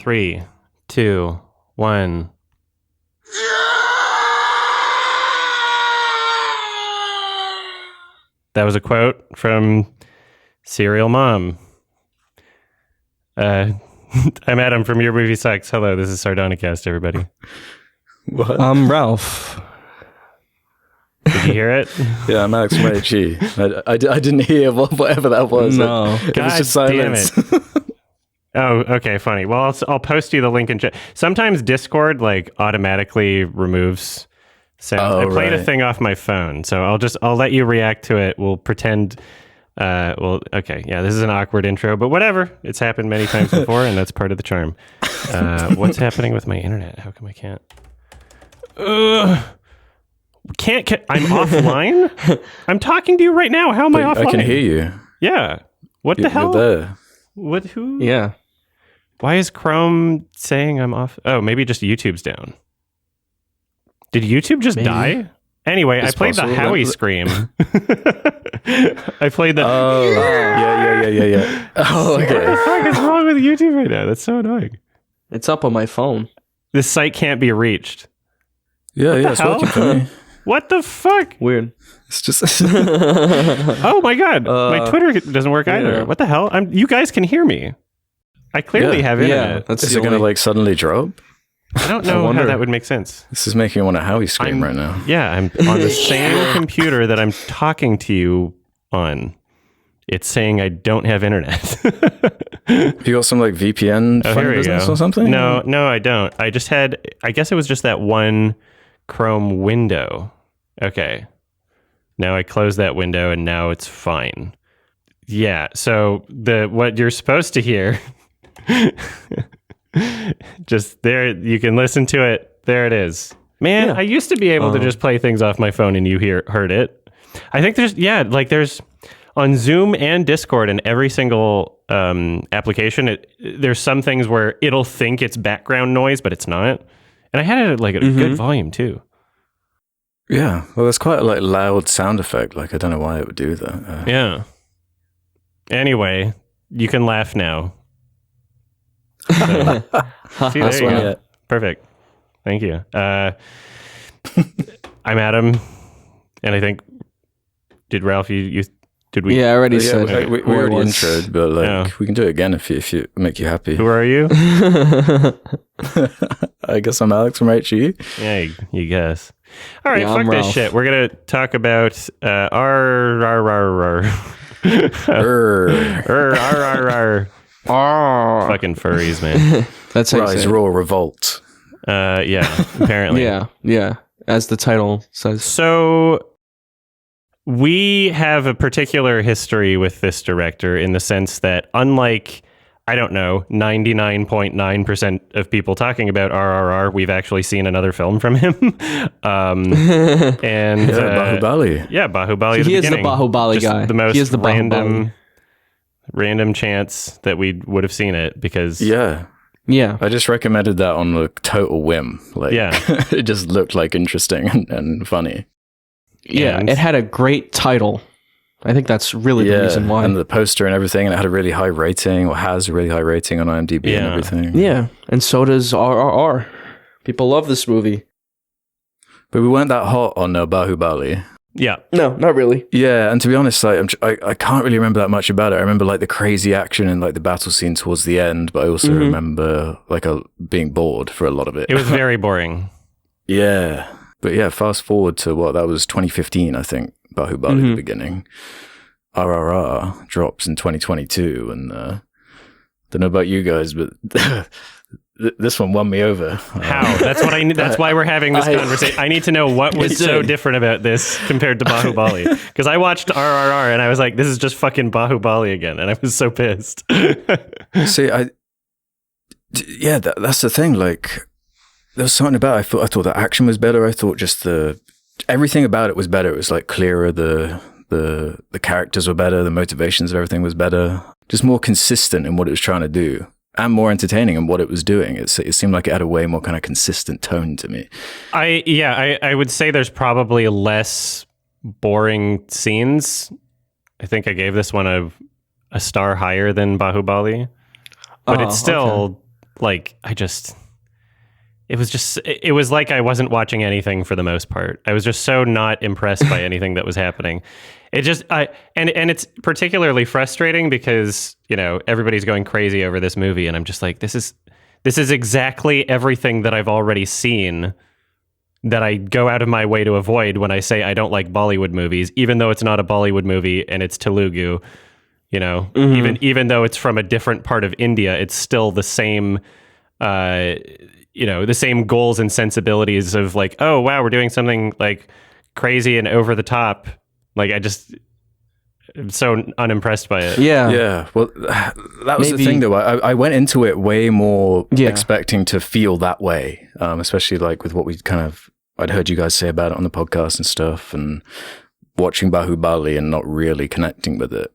3, 2, 1. That was a quote from Serial Mom. I'm Adam from Your Movie Sucks. Hello, this is Sardonicast, everybody. What? I'm Ralph. Did you hear it? Yeah, I'm Alex from RRR. I didn't hear whatever that was. No. It was just silence. Damn it. Oh, okay, funny. Well, I'll post you the link in chat. Sometimes Discord automatically removes sound. I played a thing off my phone, so I'll let you react to it. We'll pretend. Okay, yeah, this is an awkward intro, but whatever. It's happened many times before, and that's part of the charm. What's happening with my internet? How come I can't? Can't. I'm offline. I'm talking to you right now. How am I offline? I can hear you. Yeah. What the hell? You're there. What? Who? Yeah. Why is Chrome saying I'm off? Oh, maybe just YouTube's down. Did YouTube just die? Anyway, I played the Howie scream. I played the... Oh, yeah. Oh, okay. What the fuck is wrong with YouTube right now? That's so annoying. It's up on my phone. This site can't be reached. Yeah, it's working for me. What the fuck? Weird. It's just... Oh my god. My Twitter doesn't work either. What the hell? You guys can hear me. I clearly have internet. That's Is it going to suddenly drop? I don't know how that would make sense. This is making me want a Howie scream right now. Yeah, I'm on the same computer that I'm talking to you on. It's saying I don't have internet. Have you got some VPN business or something? No, I don't. I guess it was just that one Chrome window. Okay. Now I close that window and now it's fine. Yeah, so what you're supposed to hear... just there, you can listen to it. There it is. Man, I used to be able to just play things off my phone and you heard it. I think there's on Zoom and Discord and every single application, there's some things where it'll think it's background noise, but it's not. And I had it at a good volume too. Yeah, well, there's quite a loud sound effect. I don't know why it would do that. Yeah. Anyway, you can laugh now. See, there you go. Perfect. Thank you. I'm Adam, and I think did Ralph? Did we? Yeah, I already said we already introed, but we can do it again if you make you happy. Who are you? I guess I'm Alex from RRR. Yeah, you guess. All right, fuck I'm this Ralph. shit. We're gonna talk about RRR. RRR. Oh. Fucking furries, man. That's how you Rise, say it. roar, revolt. Yeah, apparently. Yeah, as the title says. So we have a particular history with this director in the sense that unlike, 99.9% of people talking about RRR, we've actually seen another film from him. And Bahubali. Yeah, Bahubali. He is the Bahubali guy. The most he is the random chance that we would have seen it because Yeah. I just recommended that on a total whim. It just looked interesting and funny. Yeah, it had a great title. I think that's really the reason why. And the poster and everything, and it had a really high rating, or has a really high rating on IMDb and everything. Yeah, and so does RRR. People love this movie. But we weren't that hot on Bahubali. Yeah. No, not really. Yeah, and to be honest, I can't really remember that much about it. I remember the crazy action and the battle scene towards the end, but I also remember being bored for a lot of it. It was very boring. Yeah. But yeah, fast forward to that was 2015, I think, Bahubali at the beginning. RRR drops in 2022, and don't know about you guys, but this one won me over. How? That's what I need. That's why we're having this conversation. I need to know what was so different about this compared to Bahubali. Because I watched RRR and I was like, this is just fucking Bahubali again. And I was so pissed. See, that's the thing. There was something about it. I thought the action was better. I thought just everything about it was better. It was clearer. The characters were better. The motivations of everything was better. Just more consistent in what it was trying to do. And more entertaining in what it was doing. It seemed like it had a way more kind of consistent tone to me. I would say there's probably less boring scenes. I think I gave this one a star higher than Bahubali, but it's still like, it was like I wasn't watching anything for the most part. I was just so not impressed by anything that was happening. And it's particularly frustrating because, you know, everybody's going crazy over this movie. And I'm just like, this is exactly everything that I've already seen that I go out of my way to avoid when I say I don't like Bollywood movies, even though it's not a Bollywood movie and it's Telugu, you know, even though it's from a different part of India, it's still the same, you know, the same goals and sensibilities of like, oh, wow, we're doing something like crazy and over the top. Like, I'm so unimpressed by it. Yeah. Yeah. Well, that was the thing, though. I went into it way more expecting to feel that way, especially like with what I'd heard you guys say about it on the podcast and stuff, and watching Bahubali and not really connecting with it.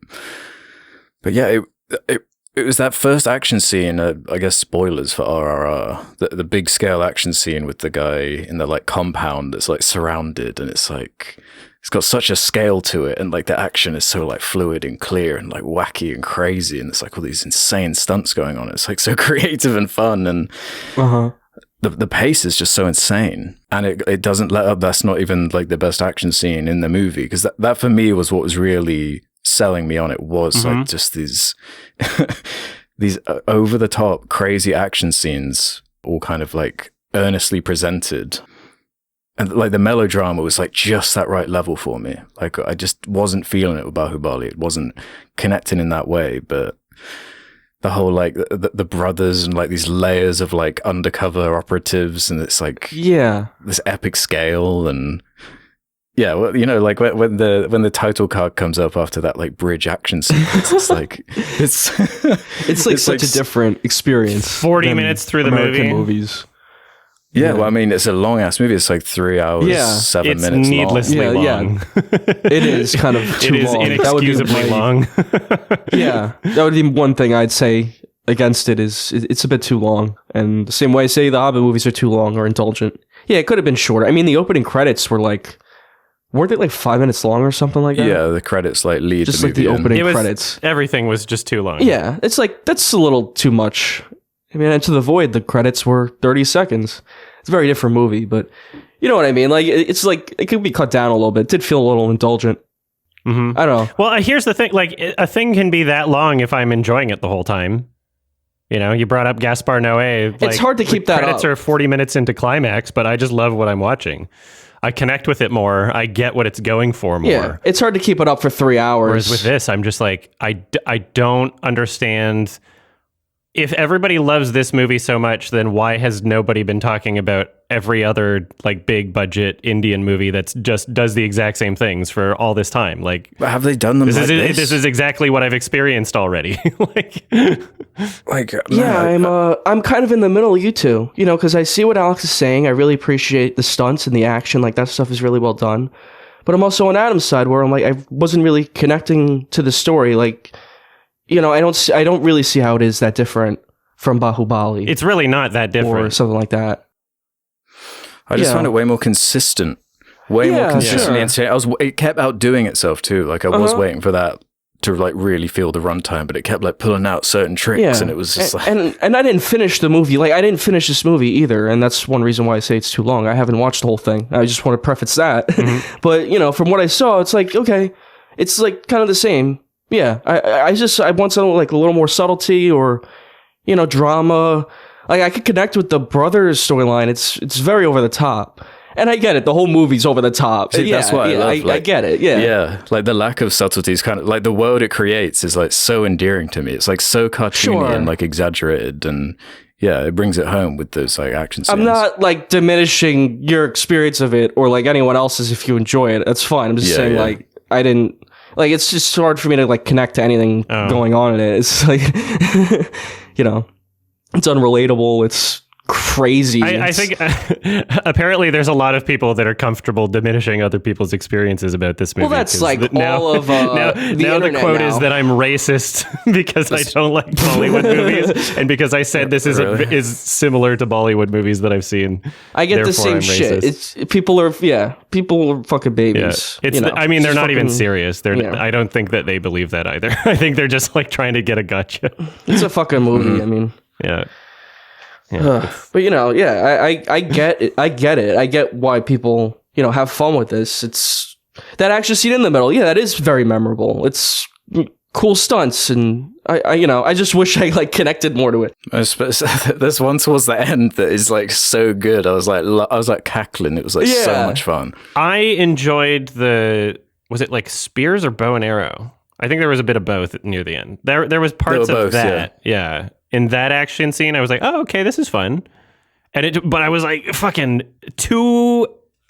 But yeah, it was that first action scene, I guess spoilers for RRR, the big scale action scene with the guy in the like compound that's like surrounded, and it's like, it's got such a scale to it, and like the action is so like fluid and clear and like wacky and crazy, and it's like all these insane stunts going on. It's like so creative and fun, and the pace is just so insane, and it doesn't let up. That's not even like the best action scene in the movie, because that for me was what was really selling me on it, was like just these these over the top crazy action scenes, all kind of like earnestly presented. And like the melodrama was like just that right level for me. Like I just wasn't feeling it with Bahubali. It wasn't connecting in that way. But the whole like the brothers and like these layers of like undercover operatives, and it's like this epic scale, and yeah, well, you know, like when the title card comes up after that like bridge action sequence, it's like it's like such a different experience. 40 minutes through the American movie. movies. Yeah, well, I mean, it's a long ass movie. It's like 3 hours, 7 it's minutes needlessly long. long. It is kind of too long. It is inexcusably long. Yeah, that would be one thing I'd say against it, is it's a bit too long. And the same way I say the Hobbit movies are too long or indulgent. Yeah, it could have been shorter. I mean, the opening credits were like, weren't they like 5 minutes long or something like that? Yeah, the credits like lead just the like movie the opening in. credits. Everything was just too long. Yeah, it's like, that's a little too much. I mean, Into the Void, the credits were 30 seconds. It's a very different movie, but you know what I mean? Like, it's like, it could be cut down a little bit. It did feel a little indulgent. I don't know. Well, here's the thing. Like, a thing can be that long if I'm enjoying it the whole time. You know, you brought up Gaspar Noé. Like, it's hard to keep that credits up. are 40 minutes into climax, but I just love what I'm watching. I connect with it more. I get what it's going for more. Yeah, it's hard to keep it up for 3 hours. Whereas with this, I'm just like, I don't understand. If everybody loves this movie so much, then why has nobody been talking about every other like big budget Indian movie that's just does the exact same things for all this time? Like, but have they done them like this? This is exactly what I've experienced already. I'm kind of in the middle of you two, you know, because I see what Alex is saying. I really appreciate the stunts and the action. Like, that stuff is really well done. But I'm also on Adam's side, where I'm like, I wasn't really connecting to the story. Like, you know, I don't really see how it is that different from Bahubali. It's really not that different. Or something like that. I just found it way more consistent. More consistently insane. It kept outdoing itself too. Like, I was waiting for that to like really feel the runtime, but it kept like pulling out certain tricks, and it was just and I didn't finish the movie. Like, I didn't finish this movie either, and that's one reason why I say it's too long. I haven't watched the whole thing. I just want to preface that. But, you know, from what I saw, it's like, okay, it's like kind of the same. Yeah, I want something like a little more subtlety, or, you know, drama. Like, I could connect with the brothers storyline. It's very over the top, and I get it. The whole movie's over the top. See, that's what I love. Like, I get it. Yeah, yeah. Like, the lack of subtlety is kind of like the world it creates is like so endearing to me. It's like so cartoony and like exaggerated, and yeah, it brings it home with those like action scenes. I'm not like diminishing your experience of it or like anyone else's if you enjoy it. That's fine. I'm just saying like I didn't. Like, it's just hard for me to like connect to anything going on in it. It's like, you know, it's unrelatable. It's crazy. I think apparently there's a lot of people that are comfortable diminishing other people's experiences about this movie. Well, that's like all of now the quote is that I'm racist because I don't like Bollywood movies, and because I said this is similar to Bollywood movies that I've seen. I get the same shit. It's people are fucking babies. Yeah. It's you know, I mean, they're not even serious. I don't think that they believe that either. I think they're just like trying to get a gotcha. It's a fucking movie. I mean, yeah. But I get it. I get it. I get why people have fun with this. It's that action scene in the middle. Yeah, that is very memorable. It's cool stunts, and I just wish I like connected more to it. There's one towards the end that is like so good. I was like cackling. It was like so much fun. I enjoyed was it like spears or bow and arrow? I think there was a bit of both near the end. There was parts of both, that. Yeah. In that action scene, I was like, oh, okay, this is fun. But I was like, fucking 2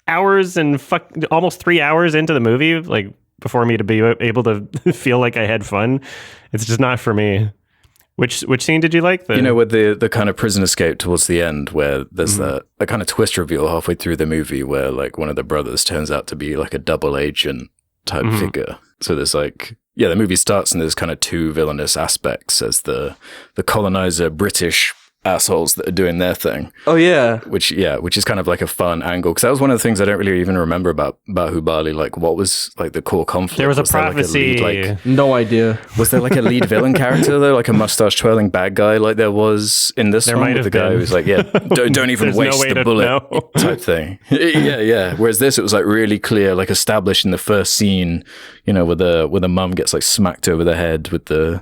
hours and almost 3 hours into the movie, like before me to be able to feel like I had fun. It's just not for me. Which scene did you like? With the kind of prison escape towards the end, where there's a kind of twist reveal halfway through the movie, where like one of the brothers turns out to be like a double agent type figure. So there's like, the movie starts and there's kind of two villainous aspects as the colonizer British assholes that are doing their thing. Oh yeah. Which is kind of like a fun angle, because that was one of the things I don't really even remember about Bahubali. Like, what was like the core conflict? There was a prophecy. No idea. Was there like a lead villain character though, like a mustache twirling bad guy, like there was in this one with the guy who was like, don't even waste the bullet type thing. Yeah. Whereas this, it was like really clear, like established in the first scene. Where the mum gets like smacked over the head with the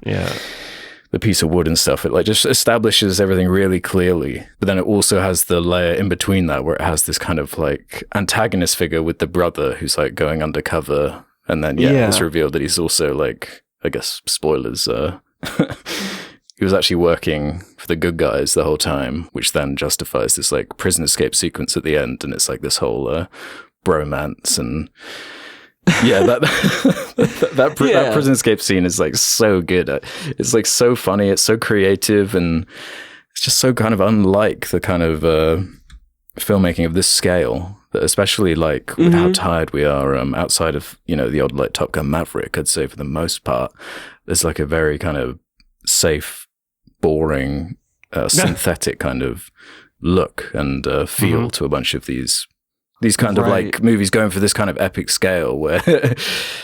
piece of wood and stuff. It like just establishes everything really clearly. But then it also has the layer in between that where it has this kind of like antagonist figure with the brother who's like going undercover. And then, it's revealed that he's also like, I guess, spoilers, he was actually working for the good guys the whole time, which then justifies this like prison escape sequence at the end. And it's like this whole bromance and... that prison escape scene is like so good. It's like so funny. It's so creative, and it's just so kind of unlike the kind of filmmaking of this scale. That especially like with how tired we are outside of the odd like Top Gun Maverick, I'd say for the most part, there's like a very kind of safe, boring, synthetic kind of look and feel to a bunch of these kind of like movies going for this kind of epic scale where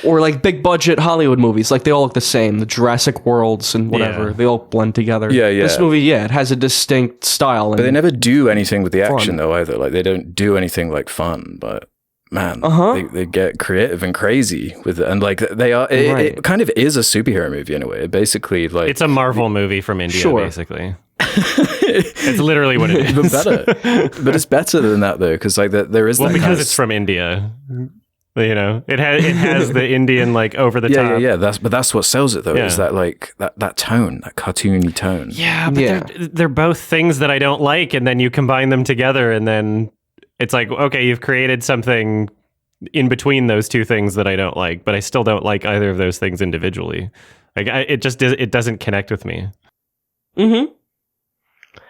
or like big budget Hollywood movies, like they all look the same, the Jurassic Worlds and whatever, they all blend together. This movie it has a distinct style, but they never do anything with the action though either. Like they don't do anything like fun, but man, they get creative and crazy with it, and like they are it kind of is a superhero movie in a way. It basically like it's a Marvel movie from India basically. It's literally what it is. But it's better than that though, because like there is because it's from India. It has the Indian like over the top. Yeah. That's what sells it though. Is that like that tone, that cartoony tone. Yeah, but they're both things that I don't like, and then you combine them together, and then it's like, okay, you've created something in between those two things that I don't like, but I still don't like either of those things individually. Like it doesn't connect with me.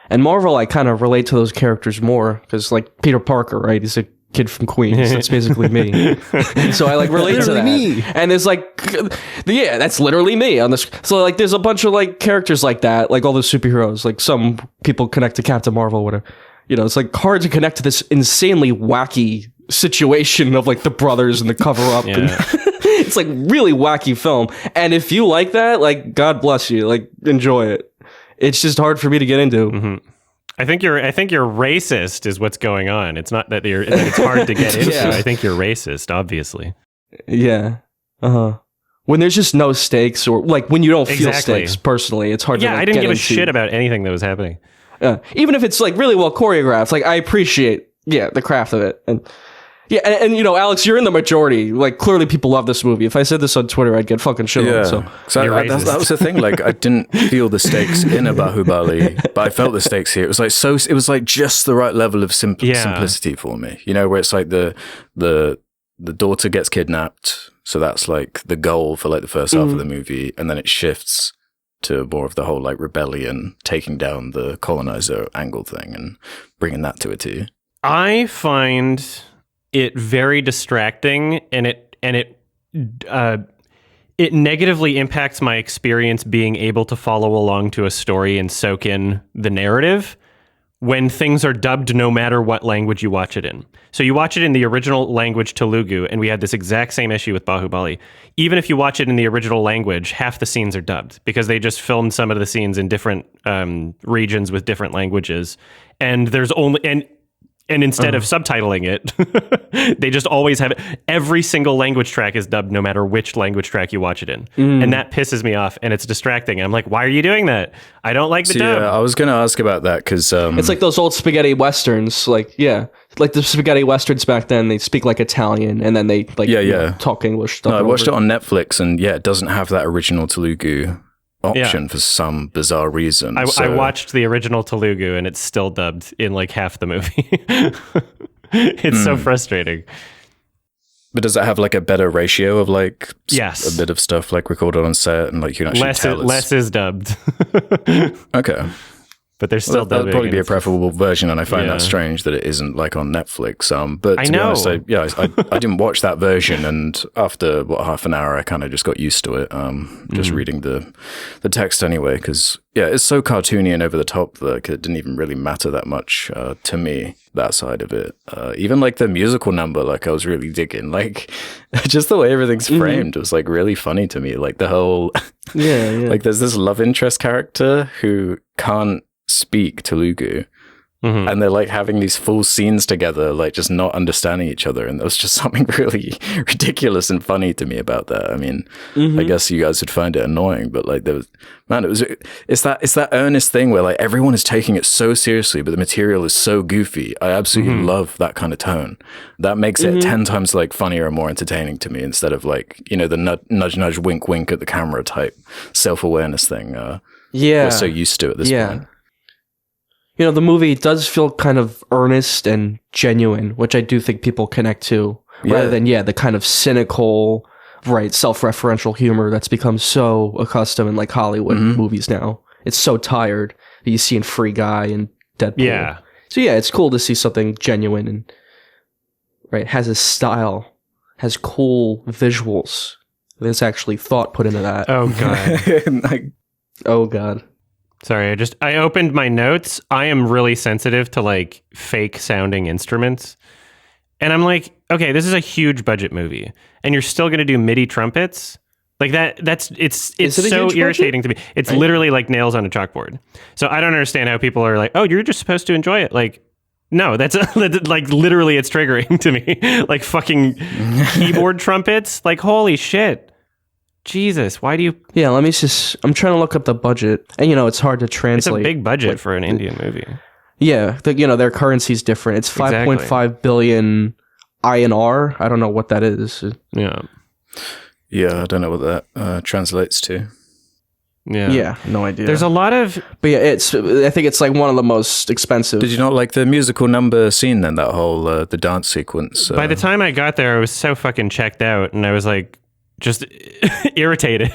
And Marvel, I kind of relate to those characters more because, like Peter Parker, right? He's a kid from Queens. That's basically me. So I like relate to that. Me. And there's like, that's literally me on this. So like, there's a bunch of like characters like that, like all the superheroes. Like some people connect to Captain Marvel, whatever. It's like hard to connect to this insanely wacky situation of like the brothers and the cover up. And it's like really wacky film. And if you like that, like God bless you, like enjoy it. It's just hard for me to get into. I think you're racist is what's going on. It's not that it's hard to get into. I think you're racist, obviously. Yeah. When there's just no stakes, or like when you don't feel stakes personally, it's hard to like, I didn't give a shit about anything that was happening. Even if it's like really well choreographed, like I appreciate the craft of it. And and Alex, you're in the majority. Like, clearly people love this movie. If I said this on Twitter, I'd get fucking shit on. So that was the thing. Like, I didn't feel the stakes in a Bahubali, but I felt the stakes here. It was like it was like just the right level of simplicity for me. Where it's like the daughter gets kidnapped, so that's like the goal for like the first half of the movie, and then it shifts to more of the whole like rebellion, taking down the colonizer angle thing, and bringing that to a T. I find it very distracting, and it negatively impacts my experience being able to follow along to a story and soak in the narrative when things are dubbed no matter what language you watch it in. So you watch it in the original language Telugu, and we had this exact same issue with Bahubali. Even if you watch it in the original language, half the scenes are dubbed because they just filmed some of the scenes in different regions with different languages. And there's only... And instead of subtitling it, they just always have it. Every single language track is dubbed no matter which language track you watch it in. And that pisses me off, and it's distracting. I'm like, why are you doing that? I don't like the dub. Yeah, I was going to ask about that because... it's like those old spaghetti westerns. Like the spaghetti westerns back then, they speak like Italian, and then they talk English. No, I watched it on Netflix, and it doesn't have that original Telugu option for some bizarre reason. I watched the original Telugu and it's still dubbed in like half the movie. It's so frustrating. But does it have like a better ratio of like yes, a bit of stuff like recorded on set and like you can actually tell less is dubbed. Okay. But there's still that'd probably be a preferable version, and I find that strange that it isn't like on Netflix. But to be honest, I didn't watch that version, and after half an hour, I kind of just got used to it. Just reading the text anyway, because it's so cartoony and over the top that it didn't even really matter that much to me, that side of it. Even like the musical number, like I was really digging, like just the way everything's framed was like really funny to me. Like the whole like there's this love interest character who can't speak Telugu, and they're like having these full scenes together, like just not understanding each other, and there was just something really ridiculous and funny to me about that. I mean, I guess you guys would find it annoying, but like it's that earnest thing where like everyone is taking it so seriously, but the material is so goofy. I absolutely love that kind of tone. That makes it 10 times like funnier and more entertaining to me, instead of like, you know, the nudge nudge wink wink at the camera type self-awareness thing. We're so used to at this point. You know, the movie does feel kind of earnest and genuine, which I do think people connect to, rather than, the kind of cynical, self-referential humor that's become so accustomed in, like, Hollywood movies now. It's so tired that you see in Free Guy and Deadpool. Yeah. So, it's cool to see something genuine and, has a style, has cool visuals. There's actually thought put into that. Oh, God. Oh, God. Sorry, I opened my notes. I am really sensitive to like fake sounding instruments. And I'm like, okay, this is a huge budget movie and you're still going to do MIDI trumpets? Like it's so irritating to me. It's literally like nails on a chalkboard. So I don't understand how people are like, "Oh, you're just supposed to enjoy it." Like, no, that's like literally it's triggering to me. Like fucking keyboard trumpets. Like, holy shit. Jesus, why do you... Yeah, I'm trying to look up the budget. And, you know, it's hard to translate. It's a big budget for an Indian movie. Yeah, their currency's different. It's 5.5 billion INR. I don't know what that is. Yeah. Yeah, I don't know what that translates to. Yeah, no idea. There's a lot of... But yeah, I think it's like one of the most expensive. Did you not like the musical number scene then, that whole, the dance sequence? By the time I got there, I was so fucking checked out, and I was like... just irritated.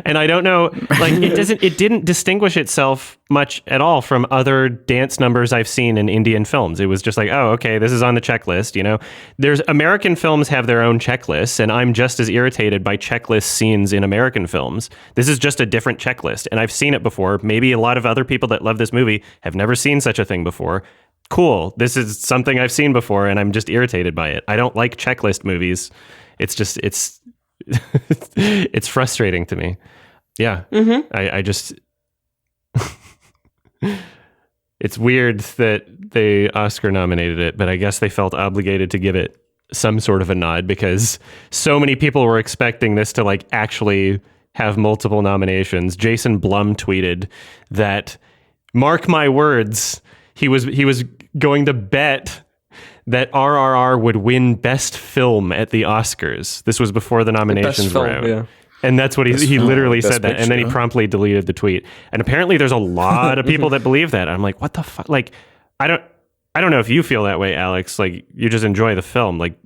And I don't know, like it didn't distinguish itself much at all from other dance numbers I've seen in Indian films. It was just like, oh, okay, this is on the checklist, you know. There's American films have their own checklists, and I'm just as irritated by checklist scenes in American films. This is just a different checklist, and I've seen it before. Maybe a lot of other people that love this movie have never seen such a thing before. Cool. This is something I've seen before, and I'm just irritated by it. I don't like checklist movies. It's frustrating to me. Yeah. I just it's weird that they Oscar nominated it, but I guess they felt obligated to give it some sort of a nod because so many people were expecting this to like actually have multiple nominations. Jason Blum tweeted that, mark my words, he was going to bet that RRR would win Best Film at the Oscars. This was before the nominations were out. Yeah. And that's what he literally said that. And then he promptly deleted the tweet. And apparently there's a lot of people that believe that. I'm like, what the fuck? Like, I don't know if you feel that way, Alex. Like, you just enjoy the film. Like,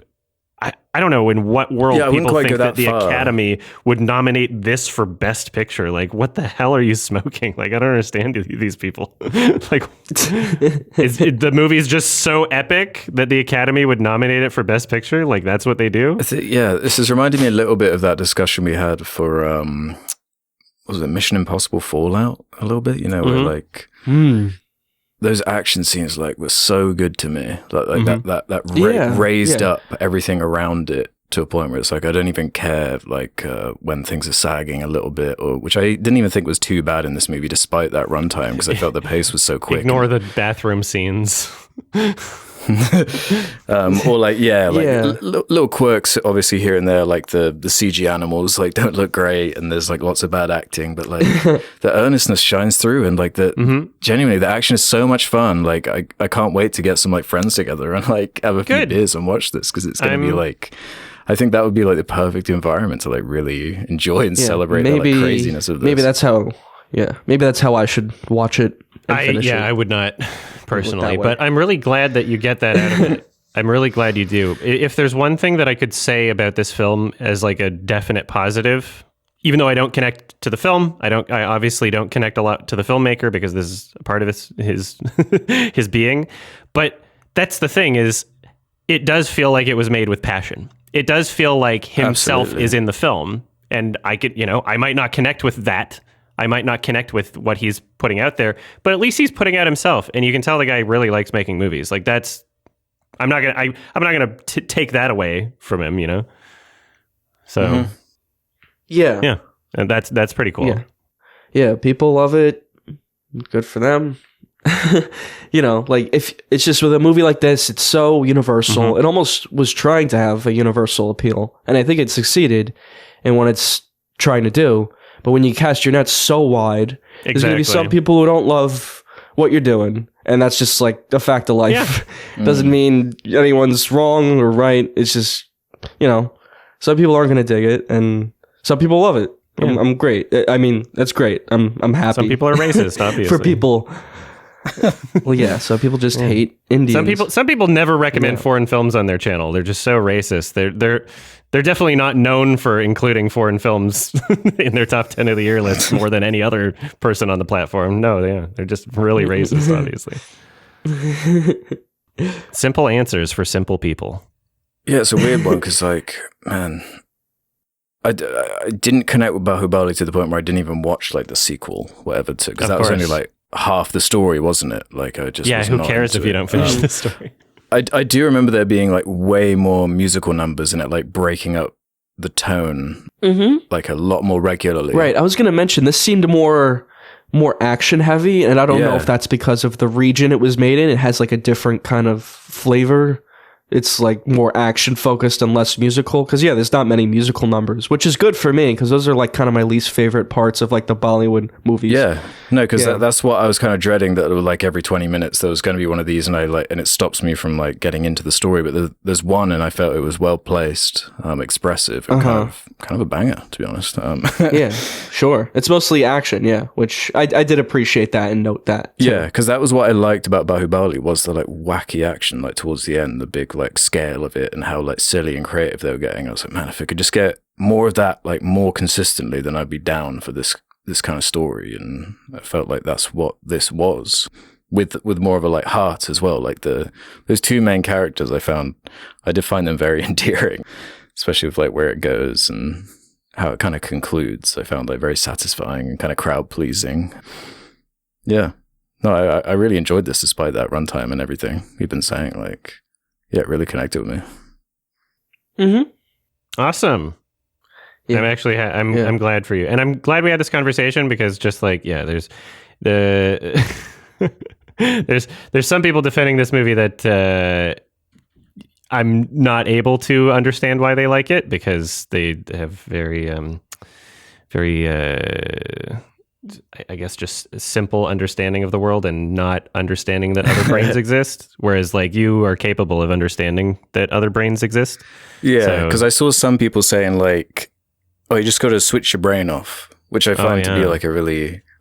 I don't know in what world people think that the Academy would nominate this for Best Picture. Like, what the hell are you smoking? Like, I don't understand these people. Like, the movie's just so epic that the Academy would nominate it for Best Picture? Like, that's what they do? This is reminding me a little bit of that discussion we had for, was it Mission Impossible Fallout? A little bit, you know, where like... those action scenes like were so good to me. Like Yeah, raised yeah. up everything around it to a point where it's like I don't even care like when things are sagging a little bit, or which I didn't even think was too bad in this movie, despite that runtime, because I felt the pace was so quick. Ignore the bathroom scenes. Or like little quirks obviously here and there, like the CG animals like don't look great, and there's like lots of bad acting, but like the earnestness shines through, and like genuinely the action is so much fun. Like I can't wait to get some like friends together and like have a few beers and watch this, because it's gonna be like, I think that would be like the perfect environment to like really enjoy and celebrate the like, craziness of this. Maybe that's how I should watch it. I would not personally, but I'm really glad that you get that out of it. I'm really glad you do. If there's one thing that I could say about this film as like a definite positive, even though I don't connect to the film, I obviously don't connect a lot to the filmmaker, because this is a part of his his being. But that's the thing, is it does feel like it was made with passion. It does feel like himself is in the film, and I could, I might not connect with that. I might not connect with what he's putting out there, but at least he's putting out himself, and you can tell the guy really likes making movies. Like that's, I'm not gonna take that away from him, So, yeah, and that's pretty cool. Yeah, people love it. Good for them. Like if it's just with a movie like this, it's so universal. It almost was trying to have a universal appeal, and I think it succeeded in what it's trying to do. But when you cast your net so wide, there's going to be some people who don't love what you're doing. And that's just like a fact of life. Yeah. Doesn't mean anyone's wrong or right. It's just, some people aren't going to dig it, and some people love it. Yeah. I'm great. I mean, that's great. I'm happy. Some people are racist, obviously. For people. Well, yeah. So people just hate Indians. Some people never recommend foreign films on their channel. They're just so racist. They're definitely not known for including foreign films in their top 10 of the year list more than any other person on the platform. No, they're just really racist, obviously. Simple answers for simple people. Yeah, it's a weird one, because like, man, I didn't connect with Bahubali to the point where I didn't even watch like the sequel, whatever, because that was only like half the story, wasn't it? Like I just who cares if you don't finish the story? I do remember there being like way more musical numbers in it, like breaking up the tone like a lot more regularly. Right. I was going to mention this seemed more action heavy, and I don't know if that's because of the region it was made in. It has like a different kind of flavor. It's like more action focused and less musical, because there's not many musical numbers, which is good for me, because those are like kind of my least favorite parts of like the Bollywood movies. Because that's what I was kind of dreading, that like every 20 minutes there was going to be one of these, and it stops me from like getting into the story. But there's one, and I felt it was well placed, expressive, and kind of a banger, to be honest. Yeah, sure. It's mostly action, which I did appreciate that and note that too. Yeah, because that was what I liked about Bahubali, was the like wacky action, like towards the end, the big like scale of it, and how like silly and creative they were getting. I was like, man, if I could just get more of that like more consistently, then I'd be down for this kind of story. And I felt like that's what this was, with more of a like heart as well. Like those two main characters, I did find them very endearing, especially with like where it goes and how it kind of concludes. I found like very satisfying and kind of crowd pleasing. Yeah, no, I really enjoyed this despite that runtime and everything we've been saying. Like, yeah, it really connected with me. Awesome. Yeah. I'm glad for you, and I'm glad we had this conversation, because just like there's there's some people defending this movie that I'm not able to understand why they like it, because they have very I guess just a simple understanding of the world, and not understanding that other brains exist, whereas like you are capable of understanding that other brains exist. Yeah, because I saw some people saying like, oh, you just got to switch your brain off, which I find to be like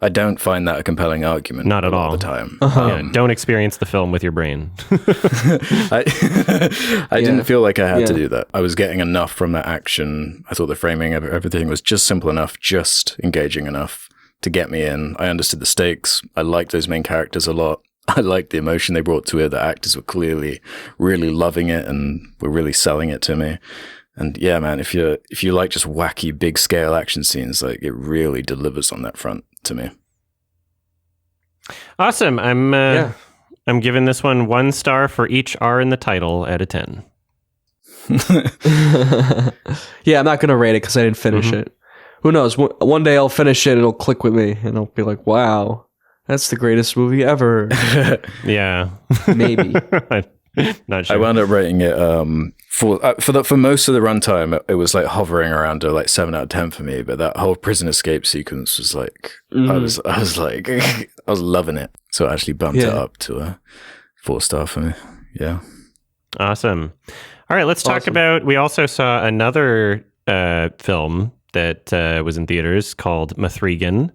I don't find that a compelling argument. Not at all the time. Don't experience the film with your brain. I didn't feel like I had to do that. I was getting enough from that action. I thought the framing of everything was just simple enough, just engaging enough to get me in. I understood the stakes. I liked those main characters a lot. I liked the emotion they brought to it. The actors were clearly really loving it and were really selling it to me. And yeah, man, if you like just wacky, big scale action scenes, like it really delivers on that front to me. Awesome. I'm giving this one 1 star for each R in the title out of 10. Yeah, I'm not going to rate it because I didn't finish it. Who knows? One day I'll finish it, it'll click with me, and I'll be like, wow, that's the greatest movie ever. Yeah. Maybe. Not sure. I wound up rating it for most of the runtime. It was like hovering around a like 7 out of 10 for me. But that whole prison escape sequence was like I was like I was loving it. So I actually bumped it up to a 4 star for me. Yeah. Awesome. All right, let's talk about. We also saw another film that was in theaters called M3GAN,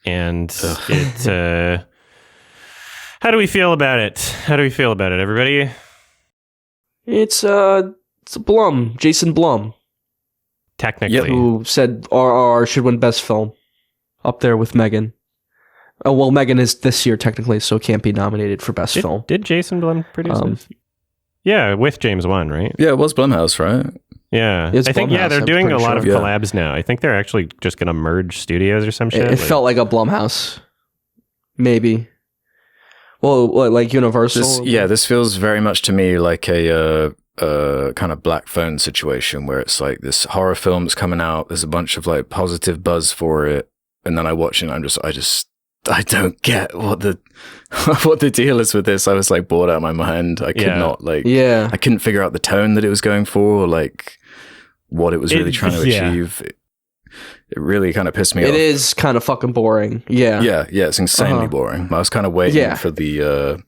and it. How do we feel about it? Everybody? It's Blum, Jason Blum. Technically. Who said RRR should win Best Film. Up there with M3GAN. Oh, well, M3GAN is this year technically, so it can't be nominated for Best Film. Did Jason Blum produce this? Yeah, with James Wan, right? Yeah, it was Blumhouse, right? Yeah. It's I think, Blumhouse, they're I'm doing a pretty lot of sure. collabs now. I think they're actually just going to merge studios or some shit. It felt like a Blumhouse. Maybe. Well, like Universal. This feels very much to me like a kind of Black Phone situation where it's like this horror film that's coming out. There's a bunch of like positive buzz for it, and then I watch it. And I don't get what the deal is with this. I was like bored out of my mind. I could not I couldn't figure out the tone that it was going for, or like what it was really trying to achieve. It really kind of pissed me off. It is kind of fucking boring. Yeah. Yeah, it's insanely boring. I was kind of waiting for the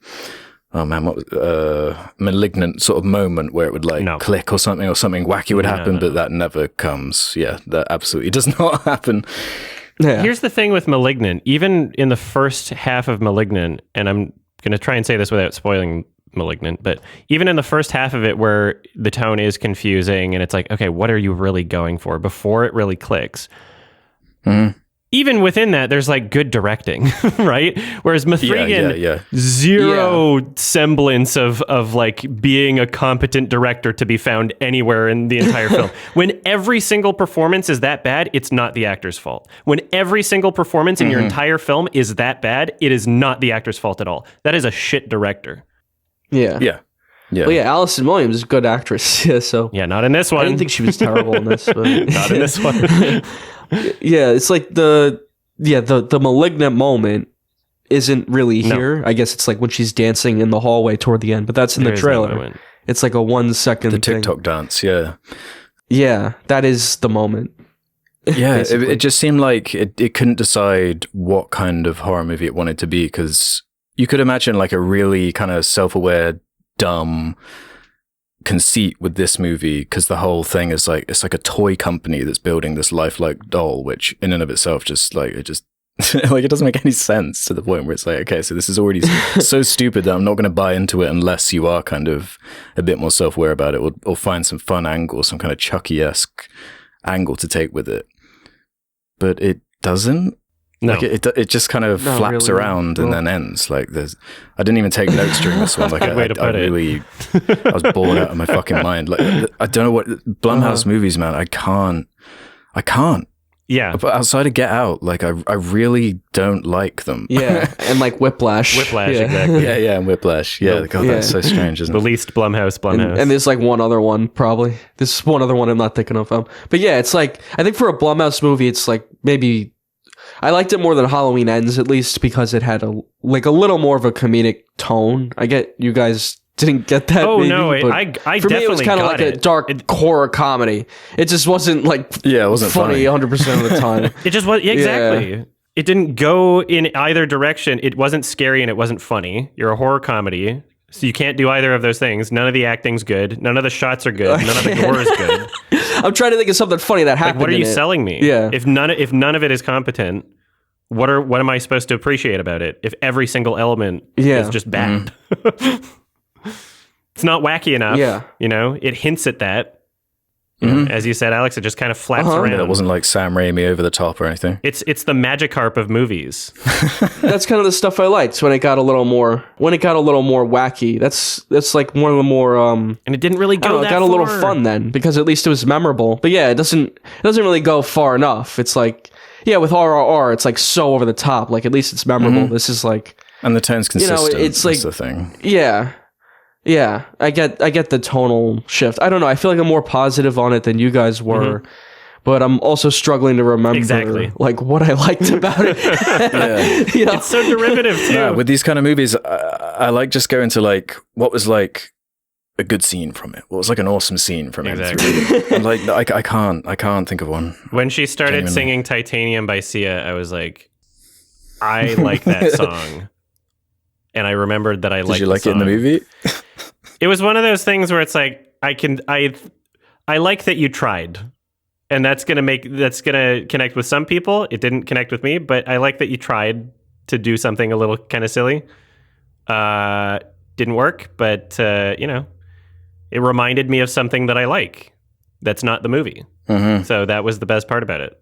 malignant sort of moment where it would click or something wacky would happen, but that never comes. Yeah, that absolutely does not happen. Yeah. Here's the thing with Malignant. Even in the first half of Malignant, and I'm going to try and say this without spoiling Malignant, but even in the first half of it where the tone is confusing and it's like, okay, what are you really going for before it really clicks? Even within that, there's like good directing, right? Whereas M3GAN, zero semblance of like being a competent director to be found anywhere in the entire film. When every single performance is that bad, it's not the actor's fault. When every single performance in your entire film is that bad, it is not the actor's fault at all. That is a shit director. Yeah. Well, yeah, Allison Williams is a good actress. Yeah, so yeah, not in this one. I didn't think she was terrible in this, but not in this one. Yeah, it's like the Malignant moment isn't really here. I guess it's like when she's dancing in the hallway toward the end, but that's in the trailer. It's like a 1 second the TikTok dance. Yeah, that is the moment. Yeah, it just seemed like it couldn't decide what kind of horror movie it wanted to be, because you could imagine like a really kind of self-aware, dumb conceit with this movie, because the whole thing is like, it's like a toy company that's building this lifelike doll, which in and of itself just like, it doesn't make any sense, to the point where it's like, okay, so this is already so stupid that I'm not going to buy into it unless you are kind of a bit more self-aware about it, or find some fun angle, some kind of Chucky-esque angle to take with it. But it doesn't. No. Like it just kind of flaps really, around and then ends. Like I didn't even take notes during this one. Like I was bored out of my fucking mind. Like I don't know what Blumhouse movies, man. I can't. Yeah. But outside of Get Out, like I really don't like them. Yeah, and like Whiplash. Exactly. Yeah, and Whiplash. Yeah, God, that's so strange, isn't it? The least Blumhouse. And there's like one other one, probably. There's one other one I'm not thinking of. But yeah, it's like, I think for a Blumhouse movie, it's like maybe, I liked it more than Halloween Ends, at least because it had a little more of a comedic tone. I get you guys didn't get that. Oh, maybe, no, I for me it was kind of like a dark horror comedy. It just wasn't like it wasn't funny 100% of the time. It just was exactly. Yeah. It didn't go in either direction. It wasn't scary and it wasn't funny. You're a horror comedy, so you can't do either of those things. None of the acting's good. None of the shots are good. None of the gore is good. I'm trying to think of something funny that happened. Like, what are you selling me? Yeah. If none of it is competent, what am I supposed to appreciate about it? If every single element is just bad. It's not wacky enough. Yeah. You know, it hints at that. You know, as you said, Alex, it just kind of flaps around. Yeah, it wasn't like Sam Raimi over the top or anything. It's the Magikarp of movies. That's kind of the stuff I liked when it got a little more wacky. That's like one of the more and it didn't really go that far. It got a little fun then, because at least it was memorable. But yeah, it doesn't really go far enough. It's like, yeah, with RRR, it's like so over the top. Like at least it's memorable. This is like And the tone's you know, consistent. it's That's like the thing. Yeah, I get the tonal shift. I don't know. I feel like I'm more positive on it than you guys were, but I'm also struggling to remember like what I liked about it. You know? It's so derivative too. Yeah, with these kind of movies, I like just going to like what was like a good scene from it. What was like an awesome scene from it. And like I can't think of one. When she started singing "Titanium" by Sia, I was like, I like that song, and I remembered that I liked. Did you like it in the movie? It was one of those things where it's like I like that you tried, and that's gonna connect with some people. It didn't connect with me, but I like that you tried to do something a little kind of silly. Didn't work, but you know, it reminded me of something that I like. That's not the movie, so that was the best part about it.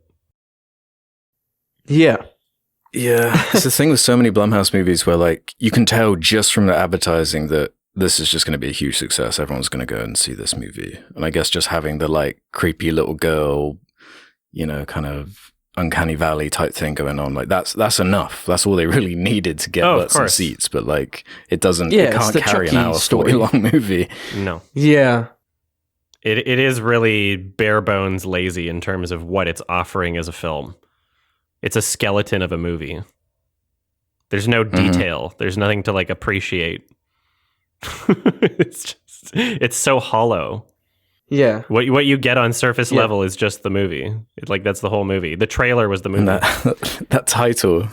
Yeah. It's the thing with so many Blumhouse movies where like you can tell just from the advertising that this is just going to be a huge success. Everyone's going to go and see this movie. And I guess just having the like creepy little girl, you know, kind of uncanny valley type thing going on, like that's enough. That's all they really needed to get butts and seats. But like it doesn't, it can't carry an hour 40 long movie. No. Yeah. It is really bare bones lazy in terms of what it's offering as a film. It's a skeleton of a movie. There's no detail. There's nothing to like appreciate. It's so hollow. Yeah. What you get on surface level is just the movie. That's the whole movie. The trailer was the movie. And that title,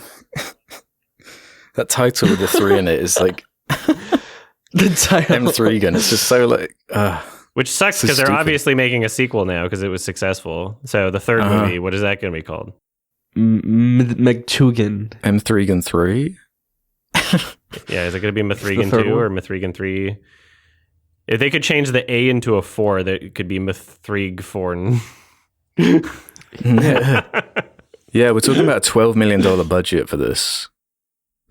that title with the 3 in it is like the title M3GAN. It's just so like, which sucks because they're obviously making a sequel now because it was successful. So the third movie, what is that going to be called? M3GAN. M3GAN 3. Yeah, is it going to be M3GAN 2 or M3GAN 3? If they could change the A into a 4, that it could be M3GAN. Yeah, we're talking about a $12 million budget for this.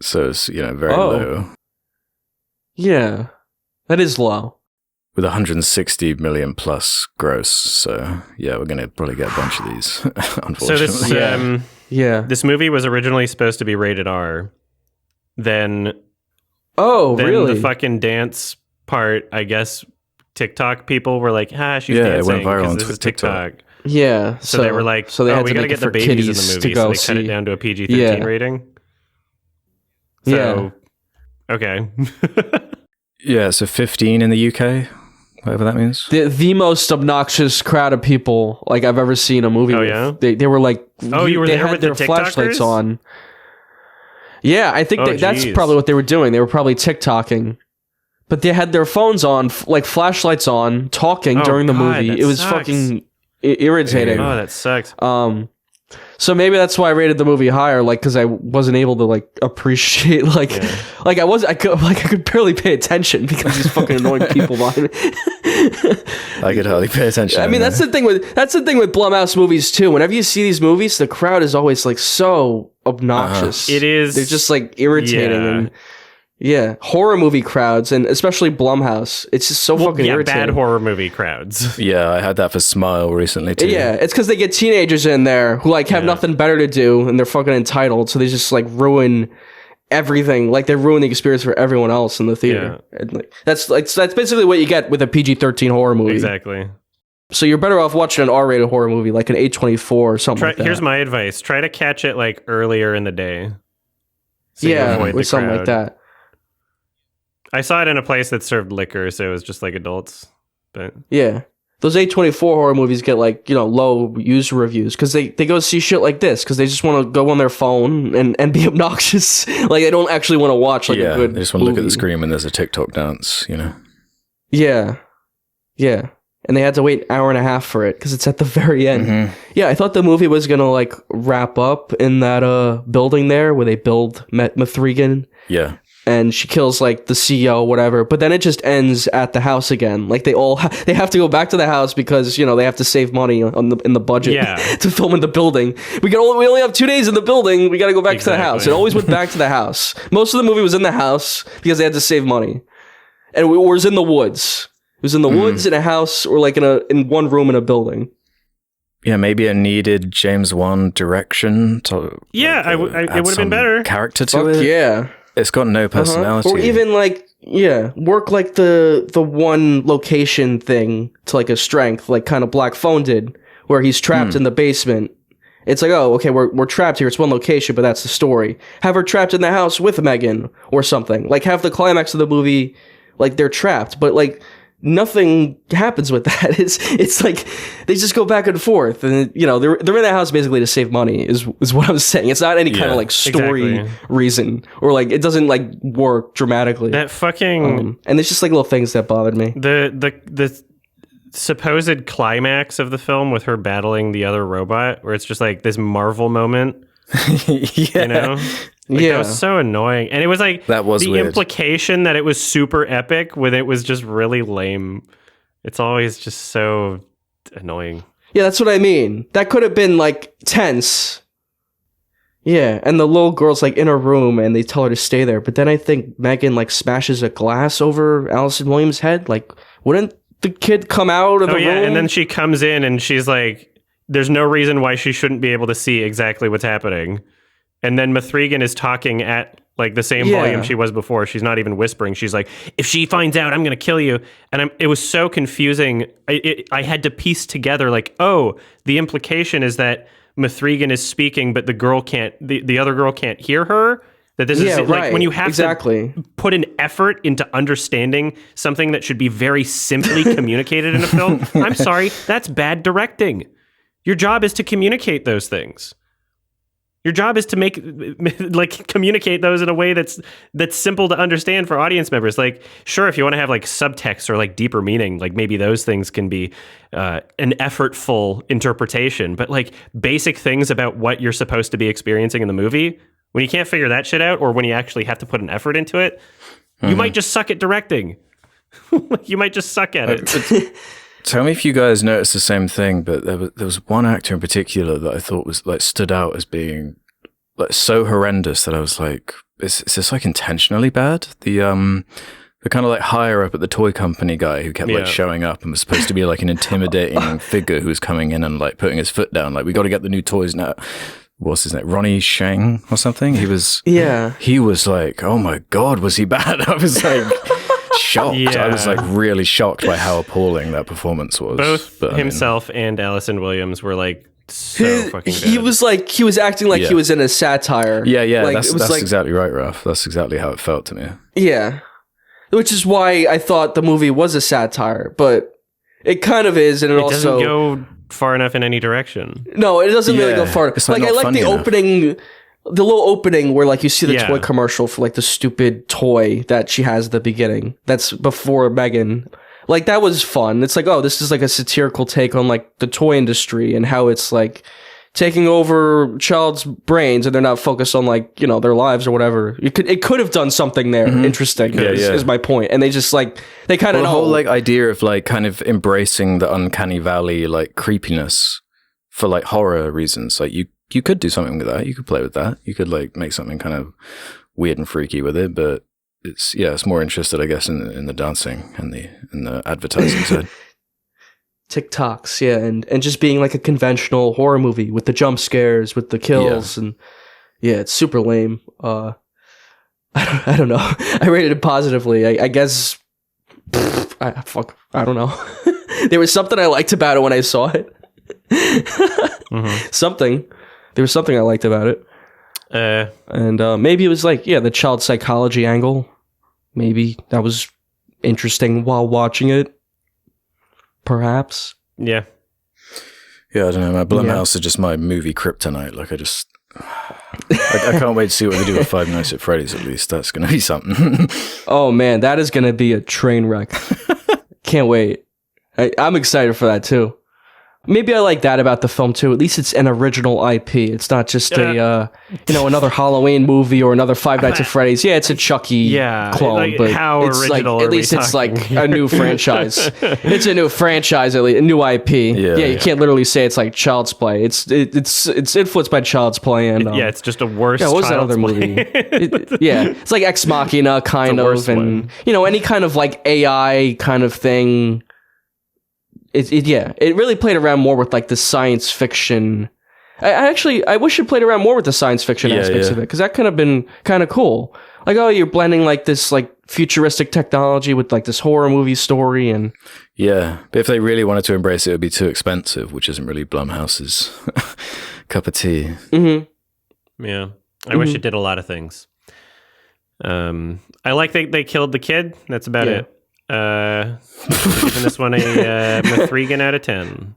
So it's, you know, very low. Yeah, that is low. With 160 million plus gross. So yeah, we're going to probably get a bunch of these, unfortunately. So this movie was originally supposed to be rated R. Then really? The fucking dance part, I guess TikTok people were like, she's dancing. It went viral on this is TikTok. Yeah. So they were like, they had we got to get the babies in the movie. So they cut it down to a PG-13 rating. So, okay. Yeah, so 15 in the UK, whatever that means. The most obnoxious crowd of people like I've ever seen a movie with. Yeah? They were like, you were there with their flashlights on. Yeah, I think that's probably what they were doing. They were probably TikToking. But they had their phones on, like flashlights on, talking during the movie. It was fucking irritating. Oh, that sucks. So maybe that's why I rated the movie higher, like because I wasn't able to like appreciate I could barely pay attention because these fucking annoying people behind me. I could hardly pay attention. I mean, that's the thing with Blumhouse movies too. Whenever you see these movies, the crowd is always like so obnoxious. It is. They're just like irritating and horror movie crowds, and especially Blumhouse. It's just so fucking irritating. Bad horror movie crowds. Yeah, I had that for Smile recently too. Yeah, it's because they get teenagers in there who like have nothing better to do, and they're fucking entitled, so they just like ruin everything. Like they ruin the experience for everyone else in the theater. Yeah. And, like, that's basically what you get with a PG-13 horror movie. Exactly. So you're better off watching an R-rated horror movie, like an A24 or something like that. Here's my advice: try to catch it like earlier in the day. So with something like that. I saw it in a place that served liquor, so it was just like adults. But yeah, those A24 horror movies get like, you know, low user reviews because they go see shit like this because they just want to go on their phone and be obnoxious. Like they don't actually want to watch like a good. They just want to look at the screen when there's a TikTok dance, you know. Yeah. And they had to wait an hour and a half for it because it's at the very end. Mm-hmm. Yeah, I thought the movie was gonna like wrap up in that building there where they build M3GAN. Yeah. And she kills like the CEO, whatever. But then it just ends at the house again. Like they have to go back to the house because, you know, they have to save money in the budget to film in the building. We only have 2 days in the building. We got to go back to the house. It always went back to the house. Most of the movie was in the house because they had to save money, and it was in the woods. It was in the woods, in a house, or like in one room in a building. Yeah, maybe it needed James Wan direction to. Yeah, it would have been better. Character to it. Yeah. It's got no personality. Or even like, work like the one location thing to like a strength, like kind of Black Phone did, where he's trapped in the basement. It's like, oh, okay, we're trapped here. It's one location, but that's the story. Have her trapped in the house with M3GAN or something. Like, have the climax of the movie, like, they're trapped, but like, nothing happens with that. It's like they just go back and forth, and you know they're in that house basically to save money. Is what I'm saying. It's not any kind of like story reason, or like it doesn't like work dramatically. That fucking and it's just like little things that bothered me. The supposed climax of the film with her battling the other robot, where it's just like this Marvel moment. You know. Like, that was so annoying. And it was like the weird implication that it was super epic when it was just really lame. It's always just so annoying. Yeah, that's what I mean. That could have been like tense. Yeah, and the little girl's like in her room and they tell her to stay there. But then I think M3GAN like smashes a glass over Allison Williams' head. Like, wouldn't the kid come out of the room? And then she comes in and she's like, there's no reason why she shouldn't be able to see exactly what's happening. And then M3GAN is talking at like the same volume she was before. She's not even whispering. She's like, if she finds out, I'm going to kill you. And it was so confusing. I had to piece together like, oh, the implication is that M3GAN is speaking, but the other girl can't hear her. That this is like when you have to put an effort into understanding something that should be very simply communicated in a film. I'm sorry, that's bad directing. Your job is to communicate those things. Your job is to communicate those in a way that's simple to understand for audience members. Like, sure, if you want to have like subtext or like deeper meaning, like maybe those things can be an effortful interpretation. But like basic things about what you're supposed to be experiencing in the movie, when you can't figure that shit out, or when you actually have to put an effort into it, you might just suck at directing. You might just suck at it. Tell me if you guys noticed the same thing, but there was one actor in particular that I thought was like stood out as being like so horrendous that I was like, is this like intentionally bad? The kind of like higher up at the toy company guy who kept like showing up and was supposed to be like an intimidating figure who was coming in and like putting his foot down, like, we got to get the new toys now. What's his name? Ronnie Shang or something? He was like, oh my God, was he bad? I was like shocked. I was like really shocked by how appalling that performance was. Both himself and Allison Williams were like so fucking good. He was acting like he was in a satire. Yeah. Like, that's exactly right, Ralph. That's exactly how it felt to me. Yeah. Which is why I thought the movie was a satire, but it kind of is, and it also doesn't go far enough in any direction. No, it doesn't really go far. Like I like the opening, the little opening where like you see the toy commercial for like the stupid toy that she has at the beginning. That's before M3GAN. Like that was fun. It's like, oh, this is like a satirical take on like the toy industry and how it's like taking over child's brains, and they're not focused on like, you know, their lives or whatever. It could have done something there interesting. Is my point. And they just like they kind of the whole like idea of like kind of embracing the uncanny valley like creepiness for like horror reasons. Like you could do something with that. You could play with that. You could like make something kind of weird and freaky with it. But it's more interested, I guess, in the dancing and the advertising side. TikToks, and just being like a conventional horror movie with the jump scares, with the kills, and it's super lame. I don't know. I rated it positively. I guess. I don't know. There was something I liked about it when I saw it. There was something I liked about it. And maybe it was like the child psychology angle. Maybe that was interesting while watching it. Perhaps. Yeah, I don't know. My Blumhouse is just my movie kryptonite. Like I can't wait to see what they do with Five Nights at Freddy's. At least that's going to be something. Oh man, that is going to be a train wreck. Can't wait. I'm excited for that too. Maybe I like that about the film too. At least it's an original IP. It's not just another Halloween movie or another Five Nights at Freddy's. Yeah, it's a Chucky clone, like, but how it's original like at least it's like a new franchise. It's a new franchise, at least a new IP. You can't literally say it's like Child's Play. It's influenced by Child's Play, and it's just a worse. What was that other movie? It's like Ex Machina kind of, and any kind of like AI kind of thing. It really played around more with like the science fiction I wish you played around more with the science fiction aspects of it, because that could have been kind of cool. Like, oh, you're blending like this like futuristic technology with like this horror movie story, and yeah, but if they really wanted to embrace it, it would be too expensive, which isn't really Blumhouse's cup of tea. Mm-hmm. Yeah, I wish it did a lot of things. I like they killed the kid. That's about it. Giving this one a M3GAN out of 10.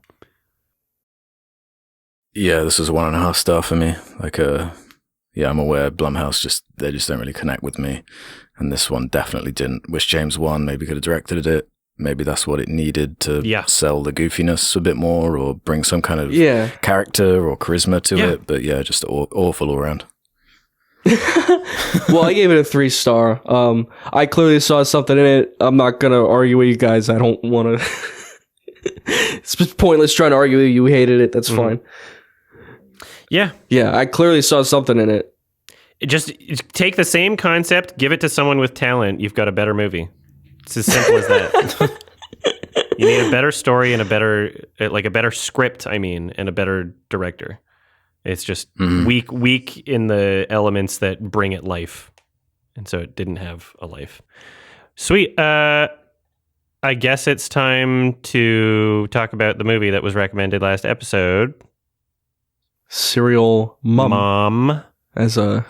Yeah, this was a 1.5 star for me. Like, yeah, I'm aware Blumhouse they just don't really connect with me, and this one definitely didn't. Wish James Wan maybe could have directed it. Maybe that's what it needed to sell the goofiness a bit more, or bring some kind of character or charisma to it. But yeah, just awful all around. Well, I gave it a 3 star. I clearly saw something in it. I'm not gonna argue with you guys. I don't want to. It's pointless trying to argue with you. You hated it. That's fine. Yeah. I clearly saw something in it. Just take the same concept, give it to someone with talent. You've got a better movie. It's as simple as that. You need a better story and a better script. And a better director. It's just weak in the elements that bring it life, and so it didn't have a life. Sweet. I guess it's time to talk about the movie that was recommended last episode. Serial Mom. As a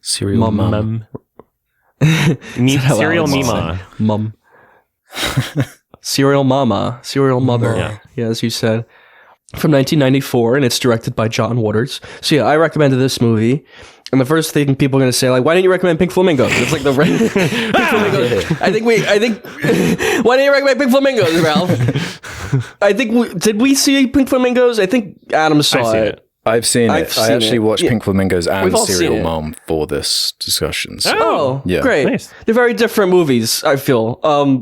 Serial Mom. Serial Mima. Mum. Serial Mama. Serial Mother. Yeah, as you said. From 1994, and it's directed by John Waters. So yeah, I recommended this movie. And the first thing people are going to say, like, why didn't you recommend Pink Flamingos? It's like the Pink Flamingos. I think why didn't you recommend Pink Flamingos, Ralph? Did we see Pink Flamingos? I think Adam saw it. I've seen it. I actually watched Pink Flamingos and Serial Mom for this discussion. So. Oh, yeah. Great. Nice. They're very different movies, I feel.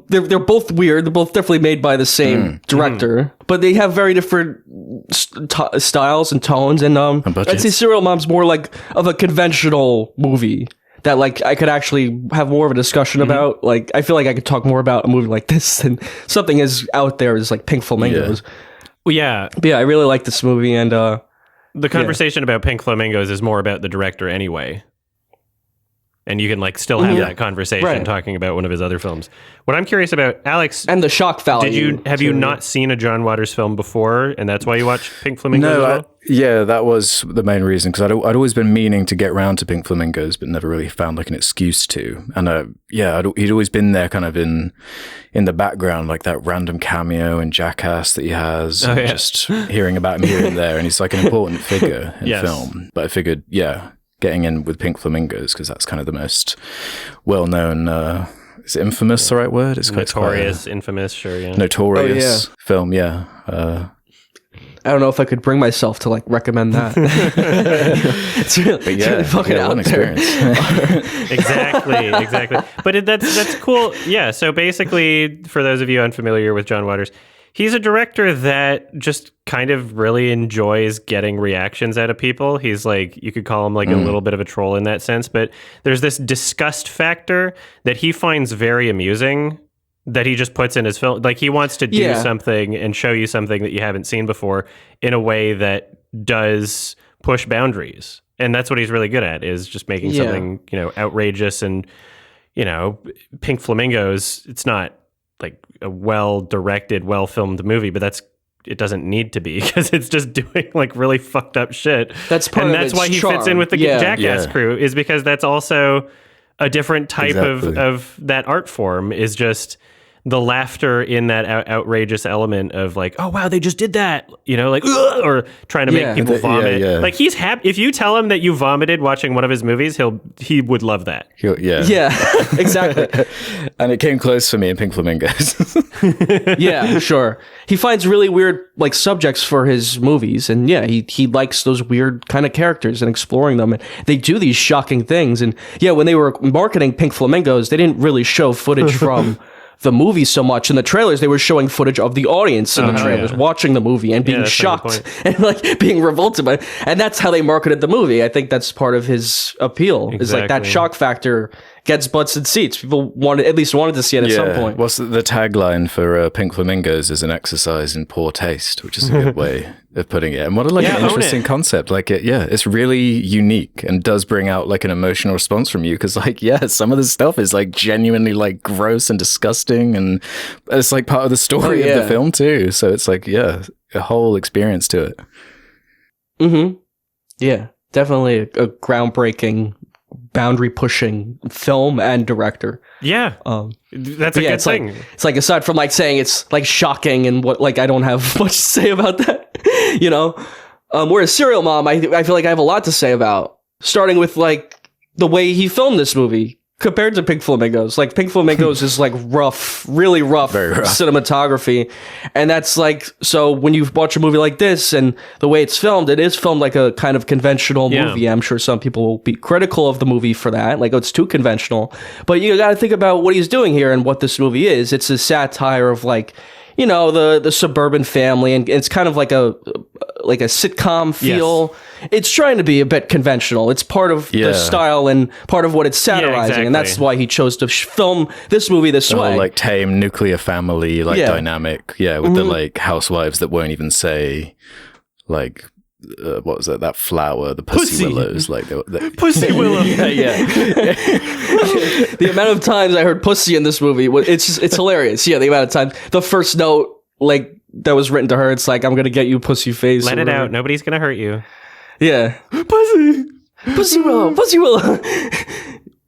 They're both weird. They're both definitely made by the same director, but they have very different styles and tones. And I'd say Serial Mom's more like of a conventional movie that like I could actually have more of a discussion about. Like, I feel like I could talk more about a movie like this than something as out there as like Pink Flamingos. Well, yeah. But yeah, I really like this movie, and the conversation about Pink Flamingos is more about the director anyway. And you can like still have that conversation talking about one of his other films. What I'm curious about, Alex, and the shock value. Have you not seen a John Waters film before, and that's why you watched Pink Flamingos? No, that was the main reason, because I'd always been meaning to get round to Pink Flamingos, but never really found like an excuse to. And he'd always been there, kind of in the background, like that random cameo in Jackass that he has, just hearing about him here and there, and he's like an important figure in film. But I figured, getting in with Pink Flamingos, because that's kind of the most well-known, is infamous the right word? It's notorious, infamous, sure, yeah. Notorious film, I don't know if I could bring myself to like recommend that. it's really fucking out there. Exactly. But that's cool. Yeah. So basically, for those of you unfamiliar with John Waters, he's a director that just kind of really enjoys getting reactions out of people. He's like, you could call him like a little bit of a troll in that sense, but there's this disgust factor that he finds very amusing that he just puts in his film. Like, he wants to do something and show you something that you haven't seen before in a way that does push boundaries. And that's what he's really good at, is just making something, outrageous. And, Pink Flamingos, it's not like a well-directed, well-filmed movie, but it doesn't need to be, because it's just doing like really fucked up shit. That's part and of that's its why he charm. fits in with the Jackass crew, is because that's also a different type of that art form, is just the laughter in that outrageous element of like, oh wow, they just did that, like, ugh, or trying to make people vomit. Like, he's happy if you tell him that you vomited watching one of his movies, he would love that. Exactly. And it came close for me in Pink Flamingos. Yeah, sure. He finds really weird like subjects for his movies, and he likes those weird kind of characters and exploring them. And they do these shocking things. And when they were marketing Pink Flamingos, they didn't really show footage from the movie so much. In the trailers, they were showing footage of the audience in the trailers watching the movie and being shocked and like being revolted by it. And that's how they marketed the movie. I think that's part of his appeal. Is like that shock factor gets butts in seats. People wanted to see it at some point. What's the tagline for Pink Flamingos? Is an exercise in poor taste, which is a good way of putting it. And what an interesting concept. Like, it's really unique and does bring out like an emotional response from you. Cause like, some of the stuff is like genuinely like gross and disgusting. And it's like part of the story of the film too. So it's like, a whole experience to it. Mm-hmm. Yeah, definitely a groundbreaking, boundary pushing film and director. Yeah. That's a good thing. It's like, aside from like saying it's like shocking and what, like, I don't have much to say about that, you know? Whereas Serial Mom, I feel like I have a lot to say about, starting with like the way he filmed this movie compared to Pink Flamingos. Like, Pink Flamingos is like rough, really rough cinematography. And that's like, so when you watch a movie like this and the way it's filmed, it is filmed like a kind of conventional movie. I'm sure some people will be critical of the movie for that. Like, oh, it's too conventional. But you got to think about what he's doing here and what this movie is. It's a satire of like, you know, the suburban family, and it's kind of like a sitcom feel. Yes. It's trying to be a bit conventional. It's part of the style and part of what it's satirizing, and that's why he chose to film this movie this way. Whole, like, tame nuclear family dynamic, with the like housewives that won't even say like. What was it? That flower, the pussy willows, like pussy willow. The amount of times I heard pussy in this movie, it's hilarious. Yeah, the amount of times. The first note, like, that was written to her, it's like, I'm gonna get you, pussy face. Let it out. Nobody's gonna hurt you. Yeah, pussy willow.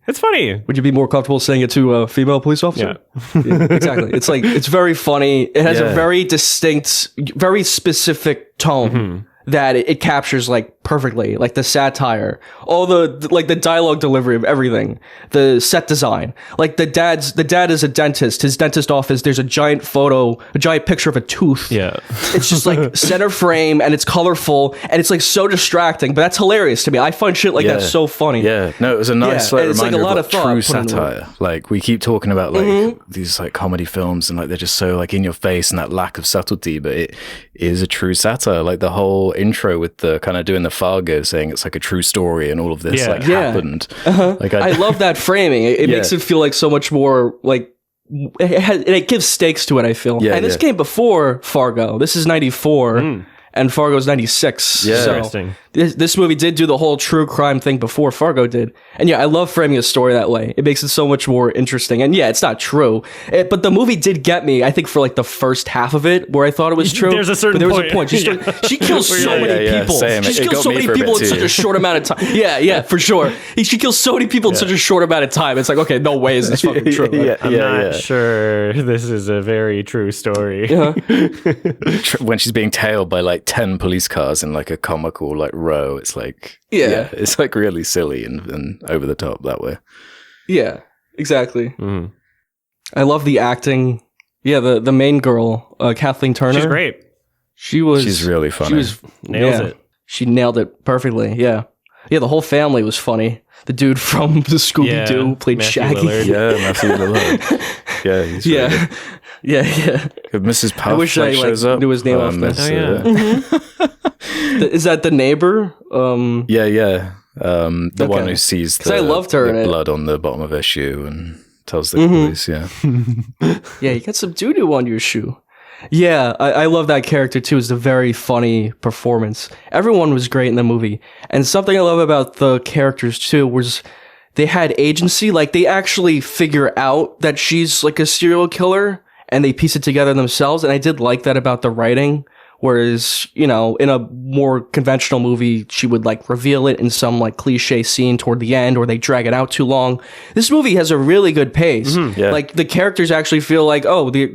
It's funny. Would you be more comfortable saying it to a female police officer? Yeah, exactly. It's like, it's very funny. It has a very distinct, very specific tone. Mm-hmm. That it captures like perfectly, like the satire, all the like the dialogue delivery of everything, the set design. Like the dad is a dentist. His dentist office, there's a giant picture of a tooth. Yeah, it's just like center frame, and it's colorful, and it's like so distracting. But that's hilarious to me. I find shit like that so funny. Yeah, no, it was a nice reminder like a lot of true satire. Like, we keep talking about like these like comedy films, and like they're just so like in your face and that lack of subtlety, but it is a true satire. Like the whole intro with the kind of doing the Fargo, saying it's like a true story and all of this happened. Like I love that framing. It makes it feel like so much more like it gives stakes to it, I feel. And this came before Fargo. This is 94 and Fargo's 96. Yeah. So Interesting. This movie did do the whole true crime thing before Fargo did. And I love framing a story that way. It makes it so much more interesting. And it's not true. But the movie did get me, I think, for like the first half of it, where I thought it was true. There's a certain point. There was a point. She kills so many people. Same. She kills so many people in such a short amount of time. Yeah, for sure. She kills so many people in such a short amount of time. It's like, okay, no way is this fucking true. I'm not sure this is a very true story. When she's being tailed by like 10 police cars in like a comical like row, it's like, it's like really silly and over the top that way. Yeah, exactly. I love the acting. Yeah, the main girl, Kathleen Turner. She's great. She's really funny. Nails it. She nailed it perfectly. Yeah, the whole family was funny. The dude from the Scooby-Doo played Matthew Shaggy. Lillard. Yeah, Matthew Lillard. Yeah, he's really good. Yeah. If Mrs. Puff I wish shows up, knew his name off this. Is that the neighbor? The one who sees I loved her the blood on the bottom of her shoe and tells the police, you got some doo-doo on your shoe. Yeah, I love that character too. It's a very funny performance. Everyone was great in the movie. And something I love about the characters too was they had agency. Like, they actually figure out that she's like a serial killer and they piece it together themselves. And I did like that about the writing. Whereas, in a more conventional movie, she would like reveal it in some like cliche scene toward the end, or they drag it out too long. This movie has a really good pace. Like, the characters actually feel like,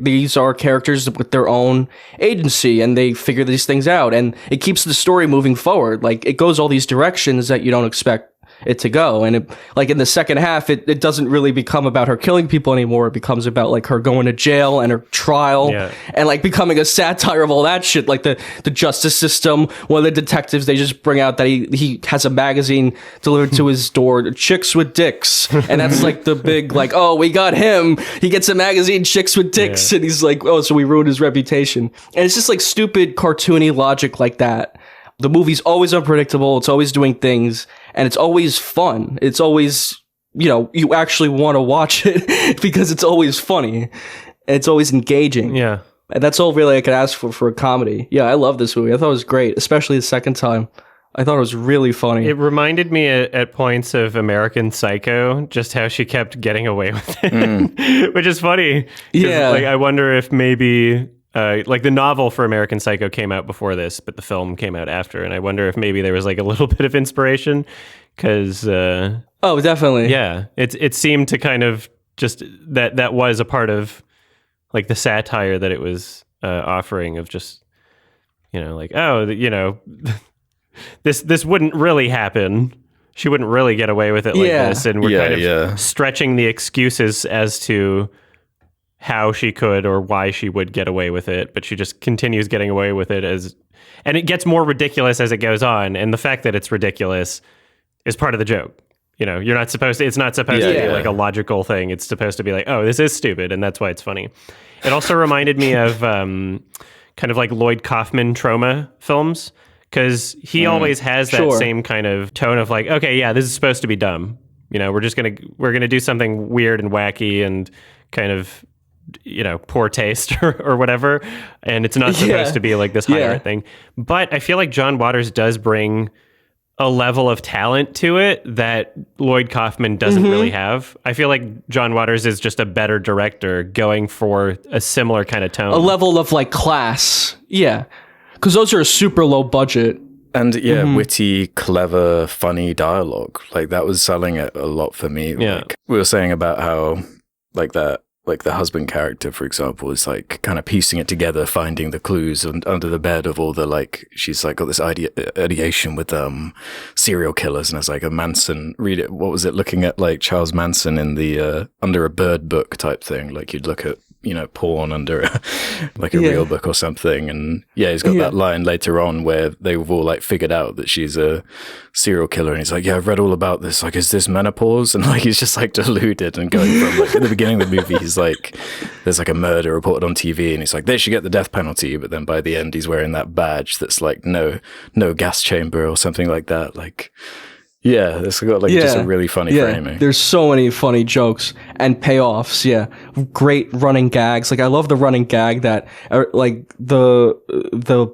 these are characters with their own agency, and they figure these things out, and it keeps the story moving forward. Like, it goes all these directions that you don't expect it to go. And like in the second half, it doesn't really become about her killing people anymore. It becomes about like her going to jail and her trial and like becoming a satire of all that shit. Like the justice system. One of the detectives, they just bring out that he has a magazine delivered to his door, Chicks with Dicks. And that's like the big like, oh, we got him. He gets a magazine, Chicks with Dicks. And he's like, oh, so we ruined his reputation. And it's just like stupid cartoony logic like that. The movie's always unpredictable. It's always doing things, and it's always fun. It's always, you actually want to watch it because it's always funny. It's always engaging. Yeah. And that's all really I could ask for a comedy. Yeah, I love this movie. I thought it was great, especially the second time. I thought it was really funny. It reminded me at points of American Psycho, just how she kept getting away with it, which is funny. Yeah. Like, I wonder if maybe, like the novel for American Psycho came out before this, but the film came out after. And I wonder if maybe there was like a little bit of inspiration because... oh, definitely. Yeah. It seemed to kind of just, that was a part of like the satire that it was offering of just, like, oh, this wouldn't really happen. She wouldn't really get away with it like this. And we're kind of stretching the excuses as to how she could or why she would get away with it. But she just continues getting away with it and it gets more ridiculous as it goes on. And the fact that it's ridiculous is part of the joke. You're not supposed to, it's not supposed to be like a logical thing. It's supposed to be like, oh, this is stupid. And that's why it's funny. It also reminded me of kind of like Lloyd Kaufman trauma films. Because he always has that same kind of tone of like, okay, yeah, this is supposed to be dumb. We're gonna do something weird and wacky and kind of, poor taste or whatever. And it's not supposed to be like this high art thing. But I feel like John Waters does bring a level of talent to it that Lloyd Kaufman doesn't really have. I feel like John Waters is just a better director going for a similar kind of tone. A level of like class. Yeah. Because those are super low budget. And witty, clever, funny dialogue. Like that was selling it a lot for me. Yeah. Like, we were saying about how like the husband character, for example, is like kind of piecing it together, finding the clues under the bed of all the like, she's like got this ideation with serial killers. And it's like a Manson, what was it? Looking at like Charles Manson in the under a bird book type thing. Like you'd look at, porn under like a real book or something. And he's got that line later on where they've all like figured out that she's a serial killer. And he's like, I've read all about this. Like, is this menopause? And like, he's just like deluded and going from like, at the beginning of the movie, he's like, there's like a murder reported on TV and he's like, they should get the death penalty. But then by the end, he's wearing that badge that's like, no gas chamber or something like that. Like, yeah, it's got like just a really funny framing. There's so many funny jokes and payoffs. Yeah, great running gags. Like I love the running gag that like the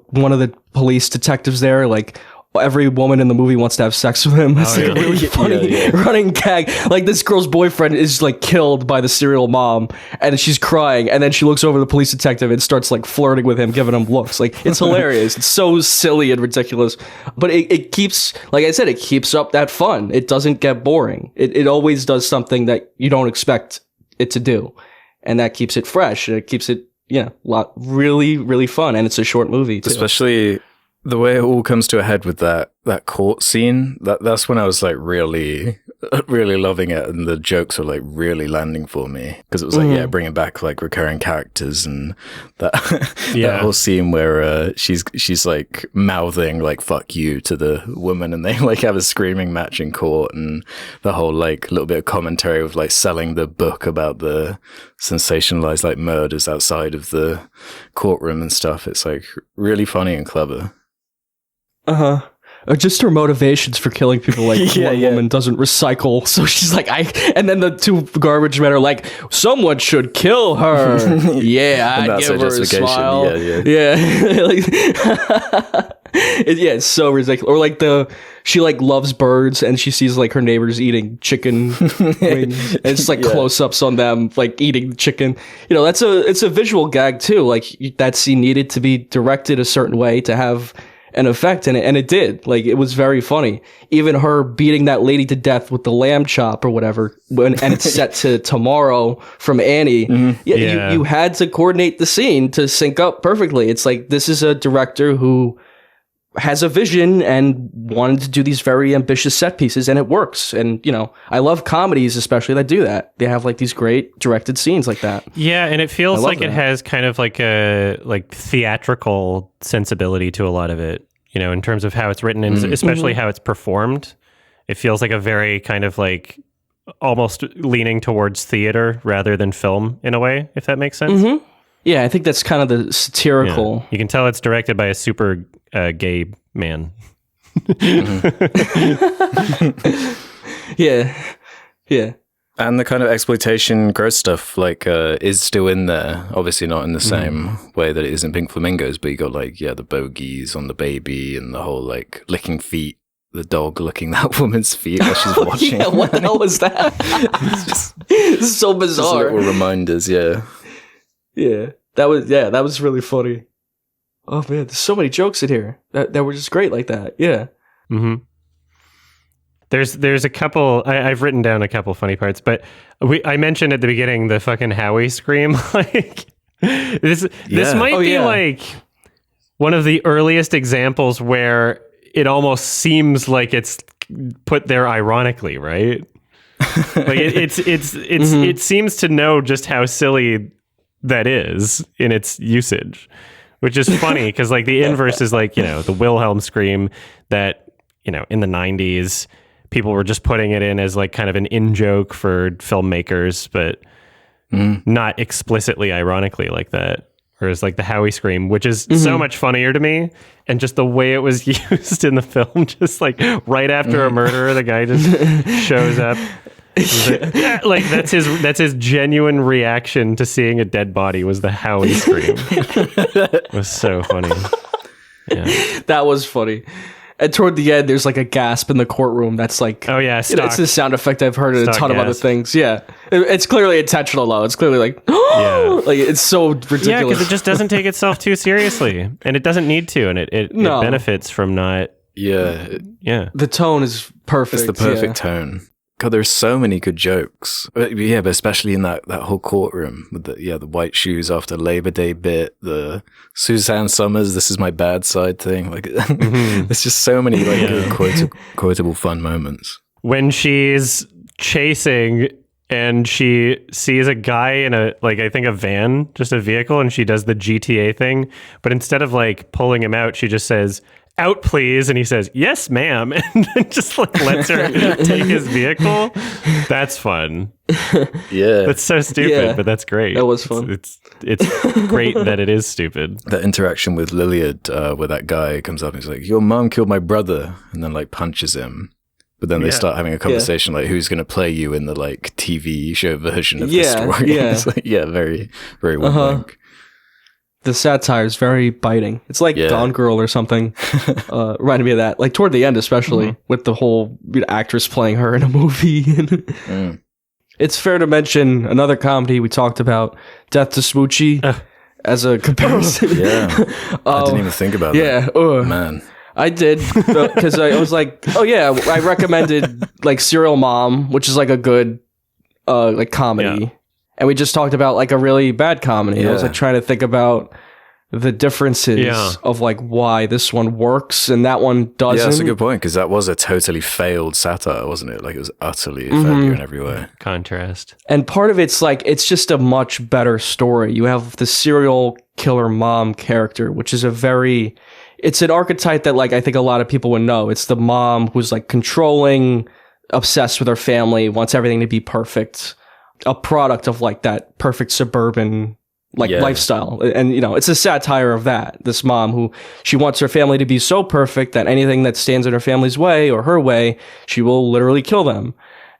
one of the police detectives there, like every woman in the movie wants to have sex with him. It's like a really funny running gag. Like this girl's boyfriend is like killed by the serial mom and she's crying and then she looks over the police detective and starts like flirting with him, giving him looks. Like it's hilarious. It's so silly and ridiculous. But it keeps, like I said, it keeps up that fun. It doesn't get boring. It always does something that you don't expect it to do. And that keeps it fresh. And it keeps it, really, really fun. And it's a short movie too. Especially the way it all comes to a head with that court scene, that's when I was like really, really loving it, and the jokes were like really landing for me because it was like bringing back like recurring characters and that that whole scene where she's like mouthing like "fuck you" to the woman, and they like have a screaming match in court, and the whole like little bit of commentary of like selling the book about the sensationalized like murders outside of the courtroom and stuff. It's like really funny and clever. Or just her motivations for killing people, like one woman doesn't recycle, so she's like, and then the two garbage men are like, someone should kill her. I'd give her a smile. It's so ridiculous. Or like she like loves birds and she sees like her neighbors eating chicken wings and it's like close-ups on them like eating chicken. It's a visual gag too. Like that scene needed to be directed a certain way to have an effect in it, and it did. Like it was very funny. Even her beating that lady to death with the lamb chop or whatever, and it's set to Tomorrow from Annie. You had to coordinate the scene to sync up perfectly. It's like this is a director who has a vision and wanted to do these very ambitious set pieces, and it works. And I love comedies especially that do that. They have like these great directed scenes like that. Yeah, and it feels like it has kind of like a theatrical sensibility to a lot of it, in terms of how it's written and especially how it's performed. It feels like a very kind of like almost leaning towards theater rather than film in a way, if that makes sense. Yeah, I think that's kind of the satirical. Yeah. You can tell it's directed by a super gay man. Yeah. And the kind of exploitation gross stuff is still in there. Obviously not in the same way that it is in Pink Flamingos, but you got the bogies on the baby and the whole licking feet, the dog licking that woman's feet while she's watching. Yeah, what the hell was that? It's so bizarre. Just little reminders, yeah. Yeah. That was really funny. Oh man, there's so many jokes in here that were just great like that. Yeah. Mm-hmm. There's a couple. I've written down a couple funny parts, but I mentioned at the beginning the fucking Howie scream. This might be like one of the earliest examples where it almost seems like it's put there ironically, right? Like it seems to know just how silly that is in its usage, which is funny because the inverse is the Wilhelm scream that in the 90s. People were just putting it in as kind of an in-joke for filmmakers, but not explicitly ironically like that. Whereas the Howie scream, which is so much funnier to me, and just the way it was used in the film, just right after a murder, the guy just shows up. That's his genuine reaction to seeing a dead body was the Howie scream. It was so funny. Yeah. That was funny. And toward the end, there's a gasp in the courtroom. That's oh yeah, it's the sound effect I've heard in a ton of other things. Yeah, it's clearly intentional though. It's clearly yeah, it's so ridiculous. Yeah, because it just doesn't take itself too seriously, and it doesn't need to, and it benefits from not. Yeah, The tone is perfect. It's the perfect tone. God, there's so many good jokes. Yeah, but especially in that whole courtroom with the white shoes after Labor Day bit, the Suzanne Summers, this is my bad side thing. There's just so many good quotable fun moments. When she's chasing and she sees a guy in a I think a van, just a vehicle, and she does the GTA thing, but instead of pulling him out, she just says, "Out, please," and he says, "Yes, ma'am," and then just lets her take his vehicle. That's fun. Yeah, that's so stupid, but that's great. That was fun. It's great that it is stupid. That interaction with Lilliard, where that guy comes up and he's like, "Your mom killed my brother," and then punches him. But then they start having a conversation who's going to play you in the TV show version of the story. Yeah, very, very well. The satire is very biting. It's like Gone Girl or something. Reminded me of that. Toward the end, especially with the whole actress playing her in a movie. It's fair to mention another comedy we talked about, Death to Smoochie, as a comparison. I didn't even think about that. Yeah, man. I did because I was I recommended Serial Mom, which is a good comedy. Yeah. And we just talked about a really bad comedy. I was trying to think about the differences of why this one works and that one doesn't. Yeah, that's a good point because that was a totally failed satire, wasn't it? It was utterly a failure in every way. Contrast. And part of it's it's just a much better story. You have the serial killer mom character, which is it's an archetype that I think a lot of people would know. It's the mom who's controlling, obsessed with her family, wants everything to be perfect. A product of that perfect suburban lifestyle. And it's a satire of that. This mom who she wants her family to be so perfect that anything that stands in her family's way or her way, she will literally kill them.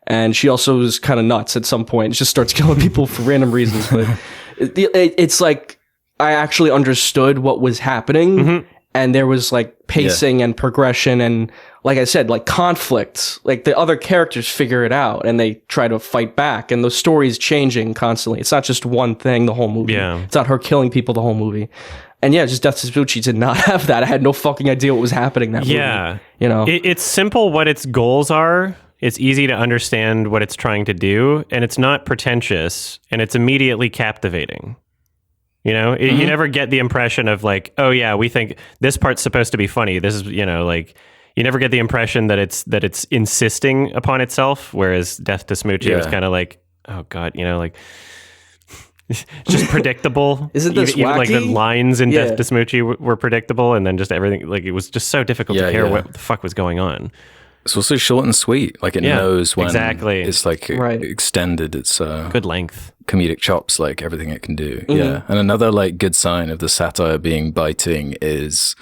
And she also is kind of nuts at some point. She just starts killing people for random reasons. But it's I actually understood what was happening. And there was pacing and progression and like I said, conflict. The other characters figure it out and they try to fight back and the story's changing constantly. It's not just one thing the whole movie. Yeah. It's not her killing people the whole movie. And just Death to Smoochie did not have that. I had no fucking idea what was happening that movie. It's simple what its goals are. It's easy to understand what it's trying to do and it's not pretentious and it's immediately captivating. You never get the impression of oh yeah, we think this part's supposed to be funny. This is, you never get the impression that it's insisting upon itself. Whereas Death to Smoochie was kind of oh God, just predictable. Isn't this even wacky? The lines in Death to Smoochie were predictable. And then just everything, it was just so difficult to care what the fuck was going on. It's also short and sweet. It knows when it's extended its good length comedic chops, everything it can do. Yeah. And another good sign of the satire being biting is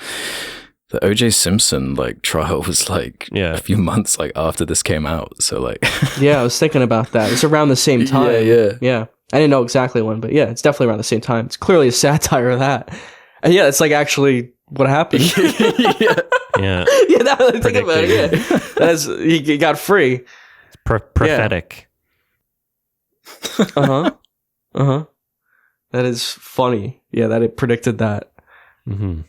The O.J. Simpson like trial was like a few months like after this came out. So like, yeah, I was thinking about that. It's around the same time. Yeah. I didn't know exactly when, but yeah, it's definitely around the same time. It's clearly a satire of that. And yeah, it's like actually what happened. Yeah. Yeah, now that I think about it, yeah. That's, he got free. It's prophetic. That is funny. Yeah, that it predicted that. Mm-hmm.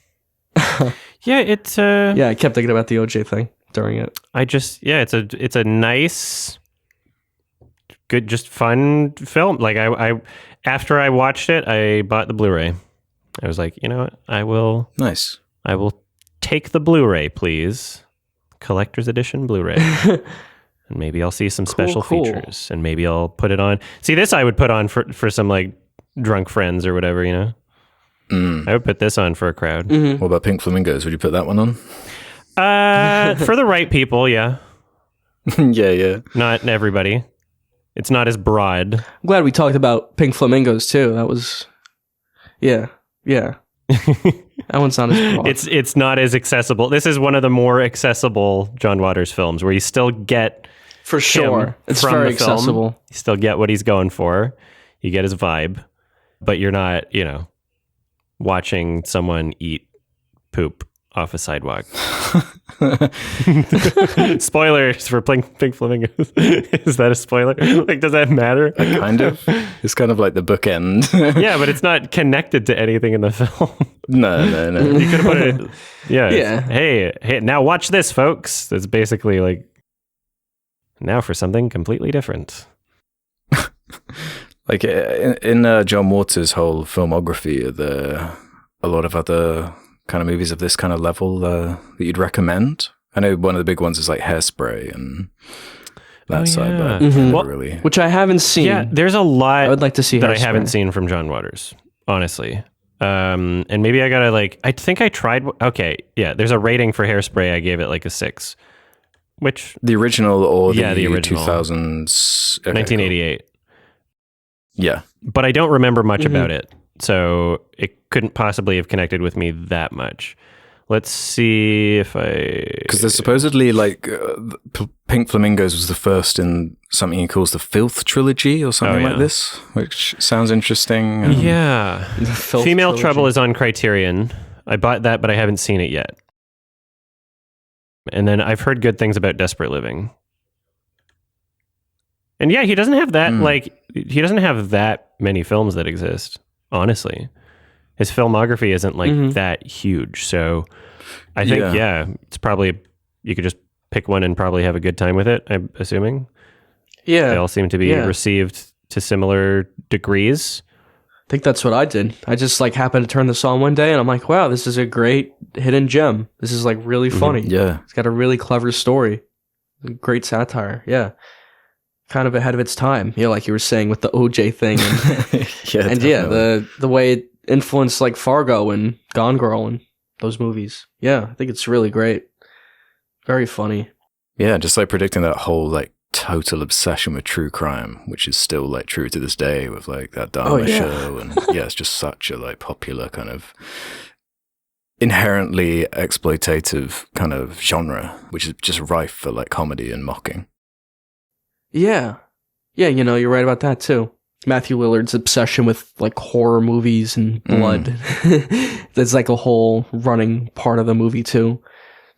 Yeah, it's yeah, I kept thinking about the OJ thing during it. It's a nice, good, just fun film. Like I after I watched it, I bought the Blu-ray. I was like, you know what? I will take the Blu-ray, please. Collector's edition Blu-ray. And maybe I'll see some special features, and maybe I'll put it on. See, this I would put on for some like drunk friends or whatever, you know. I would put this on for a crowd. What about Pink Flamingos? Would you put that one on? For the right people, yeah. Yeah. Not everybody. It's not as broad. I'm glad we talked about Pink Flamingos too. That was, yeah. That one's not as broad. It's not as accessible. This is one of the more accessible John Waters films, where you still get for sure. It's very accessible. You still get what he's going for. You get his vibe, but you're not, you know, watching someone eat poop off a sidewalk. Spoilers for Pink Flamingos. Is that a spoiler? Like, does that matter? Kind of. It's kind of like the bookend. Yeah, but it's not connected to anything in the film. No. You could have put it. Yeah. Hey, now watch this, folks. That's basically like, now for something completely different. Like in John Waters' whole filmography, are there a lot of other kind of movies of this kind of level that you'd recommend? I know one of the big ones is like Hairspray and that side, but well, really. Which I haven't seen. Yeah, there's a lot I would like to see that Hairspray. I haven't seen from John Waters, honestly. And maybe I gotta I think I tried. Okay, yeah, there's a rating for Hairspray. I gave it like a 6. Which the original or the original 2000s? Okay, 1988. Cool. Yeah. But I don't remember much about it, so it couldn't possibly have connected with me that much. Let's see if because there's supposedly like Pink Flamingos was the first in something he calls the Filth Trilogy or something like this, which sounds interesting. Yeah. Female Trilogy. Trouble is on Criterion. I bought that, but I haven't seen it yet. And then I've heard good things about Desperate Living. And yeah, he doesn't have that, he doesn't have that many films that exist, honestly. His filmography isn't like that huge. So I think, it's probably, you could just pick one and probably have a good time with it, I'm assuming. Yeah. They all seem to be received to similar degrees. I think that's what I did. I just like happened to turn this on one day and I'm like, wow, this is a great hidden gem. This is like really funny. Yeah. It's got a really clever story. Great satire. Yeah. Kind of ahead of its time. Yeah, like you were saying with the OJ thing. And, the way it influenced like Fargo and Gone Girl and those movies. Yeah, I think it's really great. Very funny. Yeah, just like predicting that whole like total obsession with true crime, which is still like true to this day with like that Dharma show. And it's just such a like popular kind of inherently exploitative kind of genre, which is just rife for like comedy and mocking. Yeah. Yeah, you know, you're right about that too. Matthew Lillard's obsession with like horror movies and blood. That's like a whole running part of the movie too.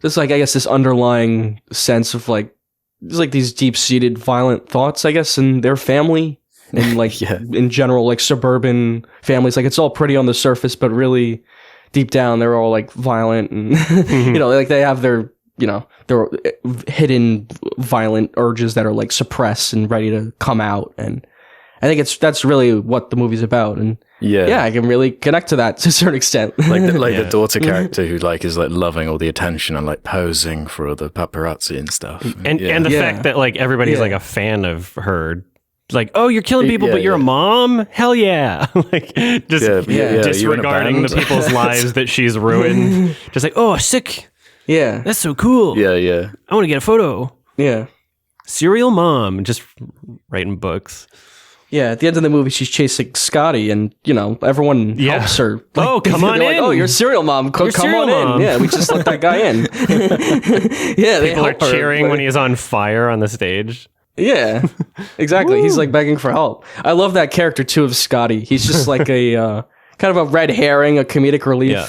Just like, I guess, this underlying sense of like, there's like these deep-seated violent thoughts, I guess, in their family and like in general, like suburban families. Like it's all pretty on the surface, but really deep down, they're all like violent and, you know, like they have their, you know, their hidden violent urges that are like suppressed and ready to come out. And I think that's really what the movie's about. And I can really connect to that to a certain extent. Like the daughter character who like is like loving all the attention and like posing for the paparazzi and stuff. And the fact that like everybody's like a fan of her. Like, oh, you're killing people, but you're a mom? Hell yeah. Like, just disregarding the people's lives that she's ruined. Just like, oh, sick. Yeah. That's so cool. Yeah. I want to get a photo. Yeah. Serial mom. Just writing books. Yeah, at the end of the movie, she's chasing Scotty, and everyone helps her. Like, oh, come on in! in! Oh, you're cereal mom. Come on in! Yeah, we just let that guy in. Yeah, people are cheering when he's on fire on the stage. Yeah, exactly. He's like begging for help. I love that character too of Scotty. He's just like a kind of a red herring, a comedic relief. Yeah.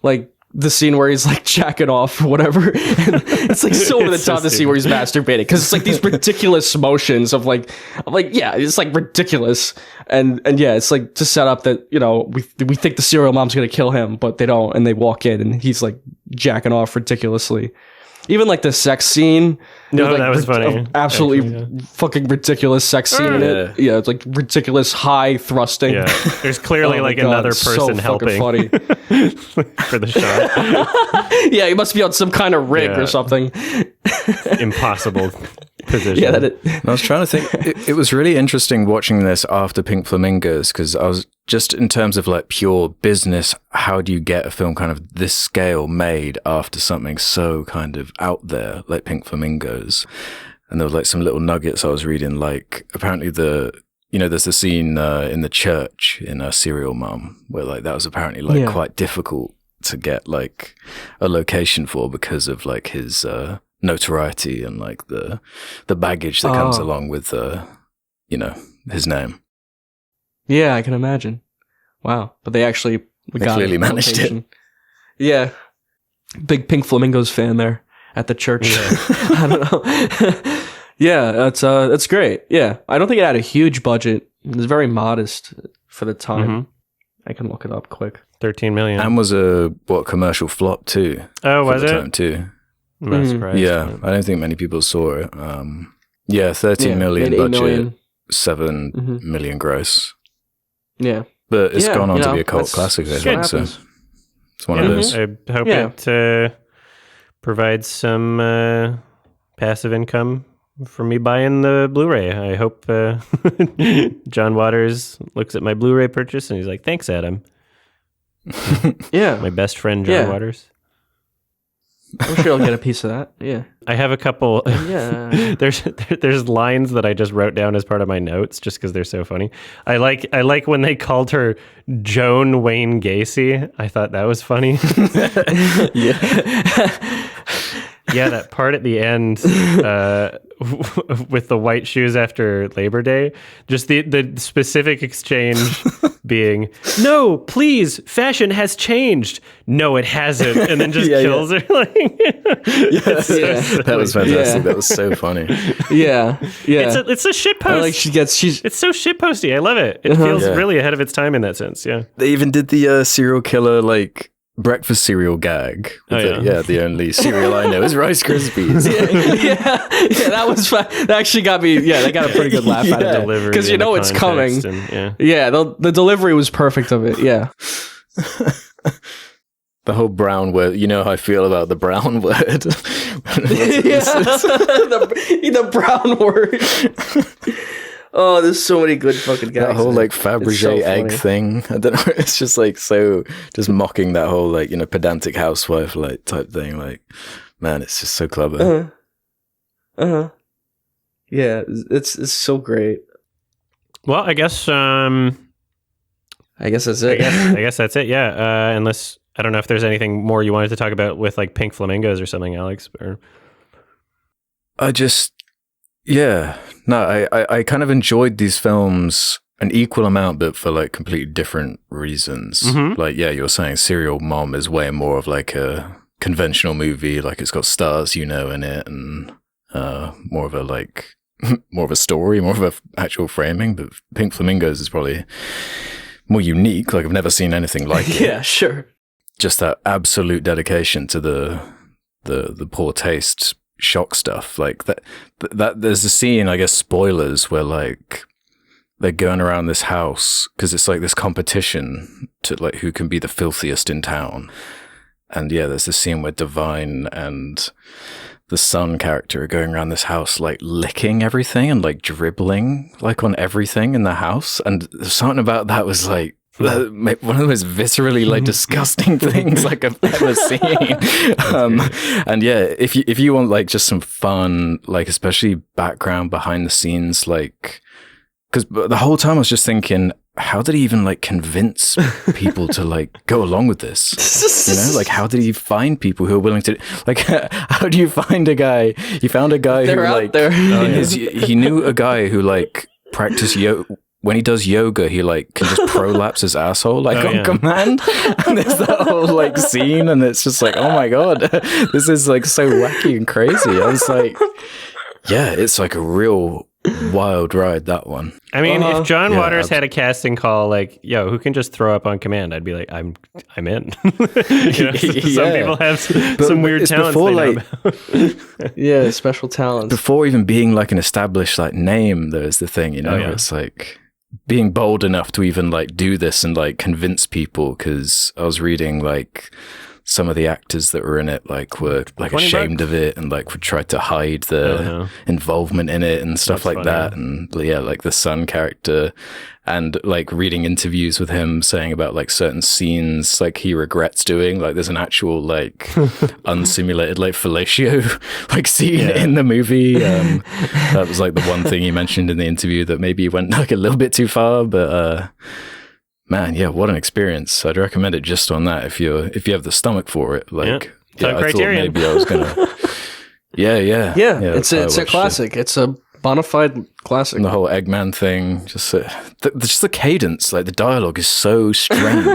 Like the scene where he's like jacking off or whatever. It's like so over the top to see where he's masturbating because it's like these ridiculous motions of like yeah, it's like ridiculous. And yeah, it's like to set up that we think the serial mom's gonna kill him, but they don't, and they walk in and he's like jacking off ridiculously. Even like the sex scene. No, like, that was funny. Absolutely fucking ridiculous sex scene in it. Yeah, it's like ridiculous high thrusting. Yeah, there's clearly another person helping funny. for the shot. Yeah, he must be on some kind of rig or something. Impossible position. Yeah, I was trying to think. It was really interesting watching this after Pink Flamingos because I was just in terms of like pure business. How do you get a film kind of this scale made after something so kind of out there like Pink Flamingos? And there was like some little nuggets I was reading. Like apparently there's a scene in the church in Serial Mom where like that was apparently like quite difficult to get like a location for because of like his notoriety and like the baggage that comes along with his name. Yeah, I can imagine. Wow, but they clearly managed it. Yeah, big Pink Flamingos fan there at the church. Yeah. I don't know. Yeah, that's great. Yeah, I don't think it had a huge budget. It was very modest for the time. Mm-hmm. I can look it up quick. 13 million. And was a commercial flop too. Oh, was it? Time too. I'm not surprised. Yeah, I don't think many people saw it. 13 million budget, million. 7 million gross. Yeah. But it's gone on to be a cult classic, I think. So it's one of those. I hope it provides some passive income for me buying the Blu-ray. I hope John Waters looks at my Blu-ray purchase and he's like, "Thanks, Adam." Yeah. My best friend, John Waters. I'm sure I'll get a piece of that. Yeah. I have a couple. Yeah. There's lines that I just wrote down as part of my notes just because they're so funny. I like when they called her Joan Wayne Gacy. I thought that was funny. Yeah. Yeah, that part at the end with the white shoes after Labor Day, just the specific exchange being, "No, please, fashion has changed." "No, it hasn't," and then just kills her. That was fantastic. Yeah. That was so funny. Yeah. It's a shit post. It's so shit posty. I love it. It feels really ahead of its time in that sense. Yeah. They even did the serial killer breakfast cereal gag. The only cereal I know is Rice Krispies. Yeah, that was fun. That actually got me. Yeah, they got a pretty good laugh out of it because it's coming. The delivery was perfect of it. Yeah. The whole brown word. You know how I feel about the brown word. the brown word. Oh, there's so many good fucking guys. That whole Fabergé egg thing. I don't know. It's just just mocking that whole pedantic housewife type thing. Man, it's just so clever. Yeah, it's so great. Well, I guess that's it. I guess that's it. Yeah. Unless I don't know if there's anything more you wanted to talk about with Pink Flamingos or something, Alex. Or I kind of enjoyed these films an equal amount, but for completely different reasons. Mm-hmm. You were saying Serial Mom is way more of a conventional movie, it's got stars, in it, and more of a story, more of a actual framing. But Pink Flamingos is probably more unique. I've never seen anything like it. Yeah, sure. Just that absolute dedication to the poor taste shock stuff that there's a scene, I guess spoilers, where they're going around this house because it's this competition to who can be the filthiest in town. And there's this scene where Divine and the son character are going around this house licking everything and dribbling on everything in the house. And something about that was one of the most viscerally disgusting things I've ever seen. And if you want just some fun, especially background behind the scenes because the whole time I was just thinking, how did he even like convince people to like go along with this? You know, like how did he find people who are willing to like? How do you find a guy? He found a guy They're who out like there. he knew a guy who like practiced yoga. When he does yoga, he like can just prolapse his asshole like on command. And there's that whole like scene, and it's just like, oh my god, this is like so wacky and crazy. I was like, yeah, it's like a real wild ride, that one. I mean, if John Waters had a casting call like, yo, who can just throw up on command, I'd be like, I'm in. You know, some people have some weird talents before, yeah, special talents. Before even being like an established like name, there's the thing, you know, it's like being bold enough to even like do this and like convince people, because I was reading like some of the actors that were in it like were like ashamed of it and like would try to hide the involvement in it and stuff like that. And yeah, like the son character, and like reading interviews with him saying about like certain scenes like he regrets doing. Like there's an actual like unsimulated like fellatio like scene in the movie. That was like the one thing he mentioned in the interview that maybe he went like a little bit too far, but man, yeah, what an experience. I'd recommend it just on that if you have the stomach for it. Like I thought maybe I was gonna yeah, it's a classic. It's a bona fide classic. And the whole Eggman thing, just the cadence, like the dialogue is so strange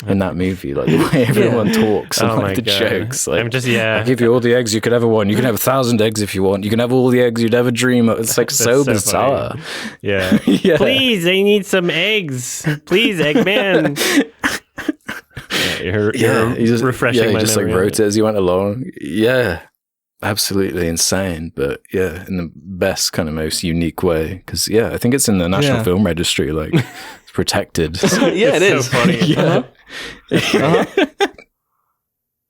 in that movie, like the way everyone talks and like the jokes. Like, I'm just I give you all the eggs you could ever want. You can have 1,000 eggs if you want. You can have all the eggs you'd ever dream of. It's like so bizarre. Yeah. Please, I need some eggs. Please, Eggman. You're just refreshing my just memory. Like wrote it as he went along. Yeah. Absolutely insane, but yeah, in the best kind of most unique way. Because I think it's in the National Film Registry, like it's protected. Yeah, it's so funny.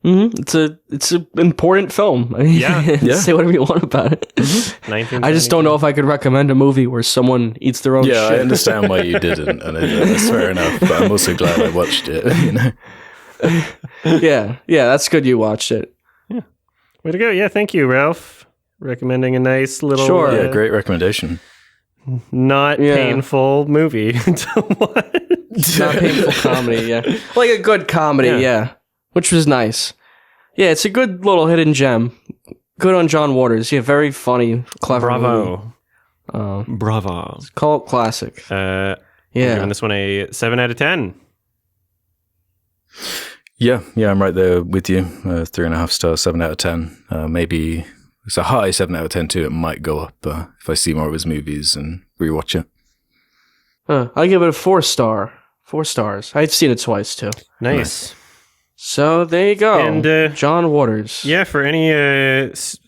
It's an important film. I mean, say whatever you want about it. I just don't know if I could recommend a movie where someone eats their own shit. I understand why you didn't, and that's fair enough. But I'm also glad I watched it. You know. Yeah, that's good. You watched it. Way to go. Yeah, thank you, Ralph. Recommending a nice little... Sure. Great recommendation. Not painful movie to watch. Not painful comedy, like a good comedy, which was nice. Yeah, it's a good little hidden gem. Good on John Waters. Yeah, very funny, clever Bravo. movie. Bravo. Cult classic. I'm giving this one a 7 out of 10. Yeah, I'm right there with you. 3.5 stars, 7 out of 10. Maybe it's a high 7 out of 10 too. It might go up if I see more of his movies and rewatch it. I give it a 4 star. 4 stars. I've seen it twice too. Nice. So there you go. And John Waters. Yeah, for any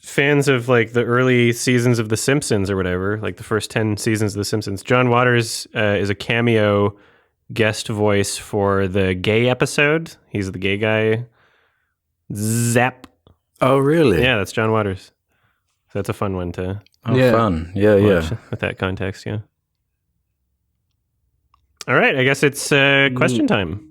fans of like the early seasons of The Simpsons or whatever, like the first 10 seasons of The Simpsons, John Waters is a cameo guest voice for the gay episode. He's the gay guy. Zap. Oh, really? Yeah, that's John Waters. So that's a fun one to fun. Yeah. With that context, yeah. All right, I guess it's question time.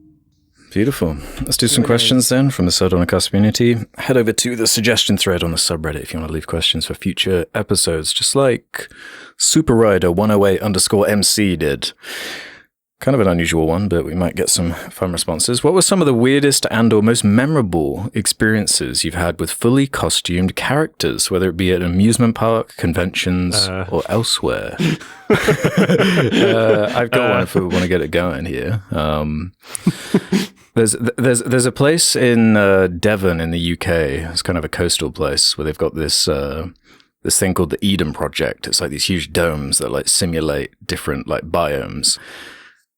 Beautiful. Let's do some questions then from the Sardonicast community. Head over to the suggestion thread on the subreddit if you want to leave questions for future episodes, just like Super Rider 108_MC did. Kind of an unusual one, but we might get some fun responses. What were some of the weirdest and or most memorable experiences you've had with fully costumed characters, whether it be at an amusement park, conventions, or elsewhere? I've got one if we want to get it going here. There's a place in Devon in the UK. It's kind of a coastal place where they've got this thing called the Eden Project. It's like these huge domes that like simulate different like biomes.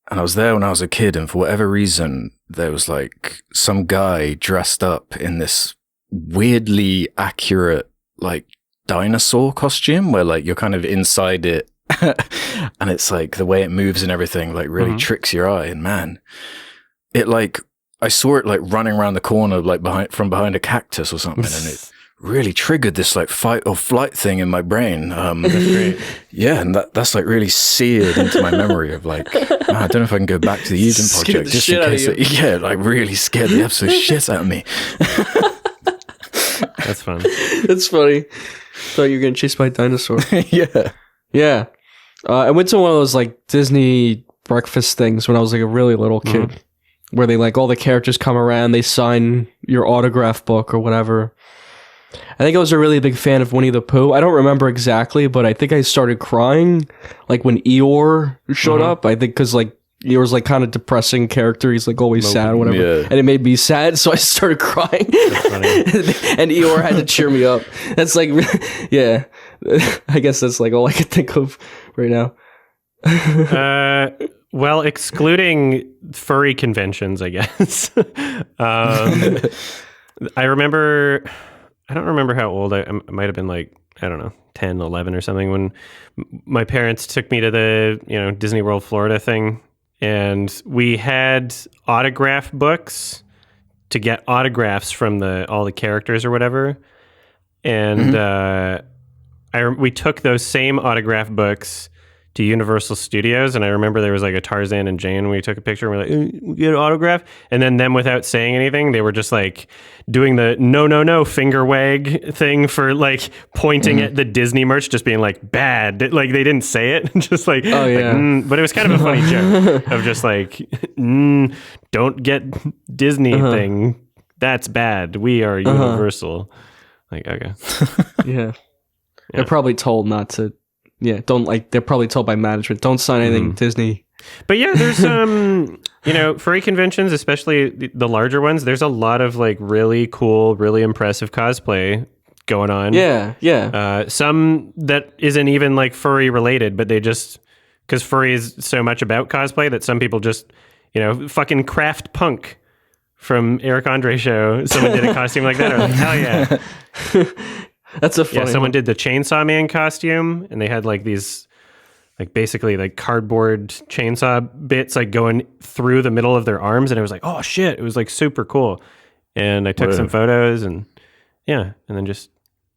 And I was there when I was a kid, and for whatever reason, there was like some guy dressed up in this weirdly accurate like dinosaur costume where like you're kind of inside it and it's like the way it moves and everything like really tricks your eye. And man, it like, I saw it like running around the corner like from behind a cactus or something, and it really triggered this like fight or flight thing in my brain. Yeah, and that's like really seared into my memory of like, I don't know if I can go back to the Eden Project just in case. It like really scared the absolute shit out of me. That's fun. That's funny. Thought you were getting chased by a dinosaur. Yeah. Yeah. I went to one of those like Disney breakfast things when I was like a really little kid, where they like all the characters come around, they sign your autograph book or whatever. I think I was a really big fan of Winnie the Pooh. I don't remember exactly, but I think I started crying like when Eeyore showed up. I think because like Eeyore's like kind of depressing character. He's like always sad or whatever. And it made me sad, so I started crying. And Eeyore had to cheer me up. That's like, yeah. I guess that's like all I could think of right now. Well, excluding furry conventions, I guess. I remember... I don't remember how old I might have been, like, I don't know, 10, 11 or something, when my parents took me to the, Disney World Florida thing. And we had autograph books to get autographs from all the characters or whatever. And we took those same autograph books to Universal Studios, and I remember there was like a Tarzan and Jane. We took a picture and we're like, we get an autograph. And then them, without saying anything, they were just like doing the no finger wag thing for like pointing at the Disney merch, just being like bad. Like they didn't say it, just like, but it was kind of a funny joke of just like, don't get Disney thing. That's bad. We are Universal. Like, okay. Yeah. They're probably told not to. Yeah, they're probably told by management, don't sign anything Disney. But yeah, there's furry conventions, especially the larger ones, there's a lot of like really cool, really impressive cosplay going on. Yeah. Some that isn't even like furry related, but they just, because furry is so much about cosplay that some people just, fucking Craft Punk from Eric Andre show, someone did a costume like that. I was like, hell yeah. That's a funny someone did the Chainsaw Man costume, and they had like these, like basically like cardboard chainsaw bits like going through the middle of their arms, and it was like, oh shit, it was like super cool. And I took some photos, and and then just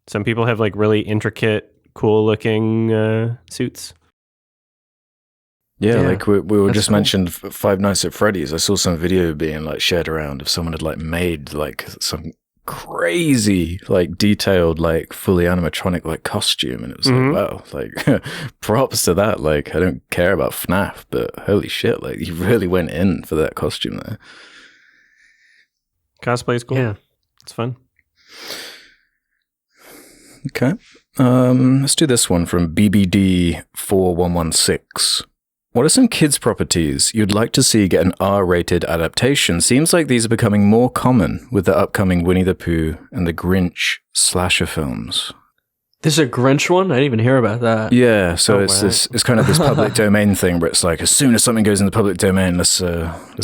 some people have like really intricate, cool looking suits. Yeah, like we were just mentioned Five Nights at Freddy's. I saw some video being like shared around of someone had like made like some crazy, like detailed, like fully animatronic like costume, and it was like, wow, like props to that. Like I don't care about FNAF, but holy shit, like you really went in for that costume there. Cosplay is cool. Yeah, it's fun. Okay, let's do this one from BBD4116. What are some kids' properties you'd like to see get an R-rated adaptation? Seems like these are becoming more common with the upcoming Winnie the Pooh and the Grinch slasher films. There's a Grinch one? I didn't even hear about that. Yeah, so it's kind of this public domain thing where it's like, as soon as something goes in the public domain, let's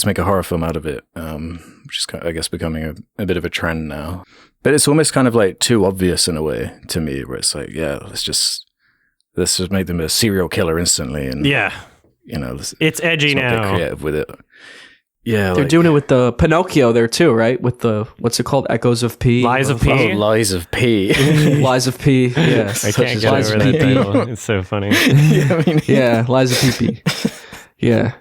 make a horror film out of it, which is, I guess, becoming a bit of a trend now. But it's almost kind of like too obvious in a way to me, where it's like, yeah, let's just make them a serial killer instantly. And it's edgy now. Get creative with it. Yeah, they're doing it with the Pinocchio there too, right? With the what's it called? Echoes of P. Lies of P. Oh, Lies of P. Lies of P. Yeah, I can't get over that title. It's so funny. Lies of P. Yeah.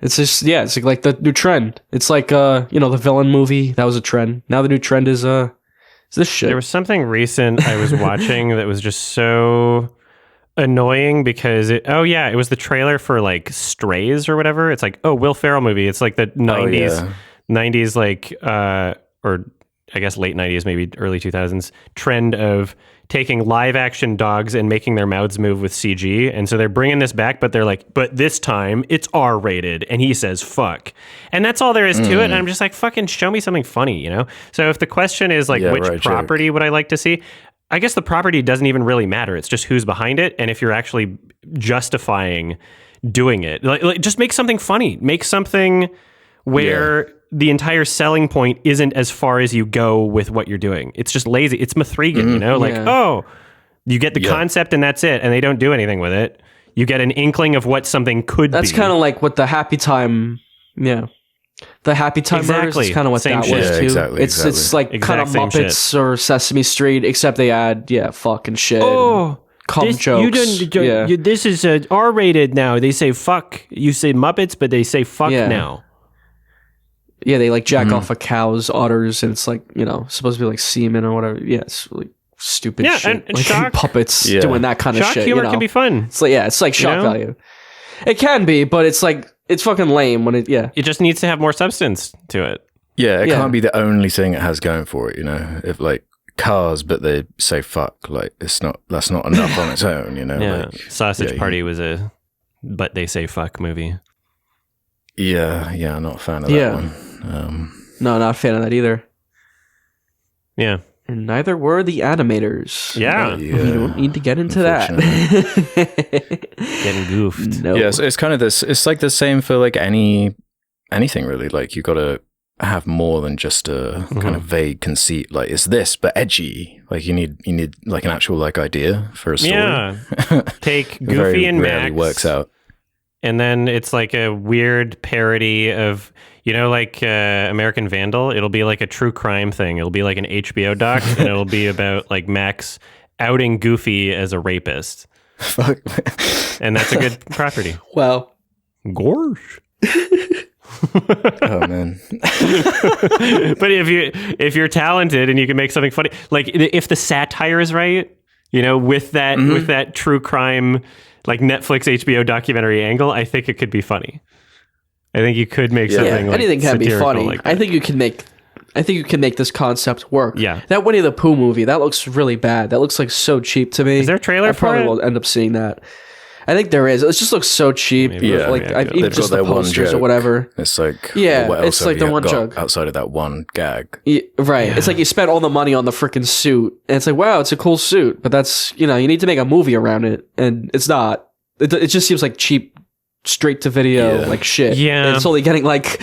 It's just it's like the new trend. It's like the villain movie, that was a trend. Now the new trend is this shit. There was something recent I was watching that was just so annoying because it was the trailer for like Strays or whatever. It's like, Will Ferrell movie. It's like the 90s like or I guess late 90s, maybe early 2000s trend of taking live action dogs and making their mouths move with CG. And so they're bringing this back, but they're like, but this time it's R rated and he says fuck. And that's all there is to it. And I'm just like, fucking show me something funny, So if the question is like, which property would I like to see? I guess the property doesn't even really matter. It's just who's behind it. And if you're actually justifying doing it, like just make something funny, make something where the entire selling point isn't as far as you go with what you're doing. It's just lazy. It's M3GAN, you get the concept and that's it. And they don't do anything with it. You get an inkling of what something could be. That's kind of like what the Happy Time, the Happy Time Murders is kind of what same that shit. was too. Exactly. It's like kind of Muppets or Sesame Street, except they add fucking shit. Jokes. This is R-rated now. They say fuck. You say Muppets, but they say fuck now. Yeah, they like jack off of cows, otters, and it's like supposed to be like semen or whatever. Yeah, it's really stupid shit. And shock, puppets doing that kind of shock shit. Humor can be fun. It's like, it's like shock value. It can be, but it's like, it's fucking lame when it, It just needs to have more substance to it. Yeah, it can't be the only thing it has going for it, If like cars, but they say fuck, like that's not enough on its own, Yeah, like, Sausage Party was a but they say fuck movie. Yeah, I'm not a fan of that one. No, not a fan of that either. Yeah. And neither were the animators. Yeah. We don't need to get into that. Getting goofed. No. Yeah, so it's kind of this, it's like the same for like anything really. Like you got to have more than just a kind of vague conceit. Like it's this, but edgy. Like you need like an actual like idea for a story. Yeah. Take Goofy and Max. Works out. And then it's like a weird parody of, like American Vandal. It'll be like a true crime thing. It'll be like an HBO doc, and it'll be about like Max outing Goofy as a rapist. Fuck. And that's a good property. Wow. Gorge. Oh man. But if you're talented and you can make something funny, like if the satire is right, with that true crime, like Netflix HBO documentary angle, I think it could be funny. I think you could make something like anything can be funny. like I think you can make this concept work. Yeah. That Winnie the Pooh movie, that looks really bad. That looks like so cheap to me. Is there a trailer I for probably it? will end up seeing that. I think there is. It just looks so cheap. Maybe. Yeah. Like I've even They've just got the that one posters or joke. whatever. It's like, Yeah, what else it's have like you the one got joke. outside of that one gag. Yeah, right. It's like you spent all the money on the freaking suit, and it's like, wow, it's a cool suit, but that's, you need to make a movie around it, and it's not. It just seems like cheap, straight to video, like shit. Yeah. And it's only getting like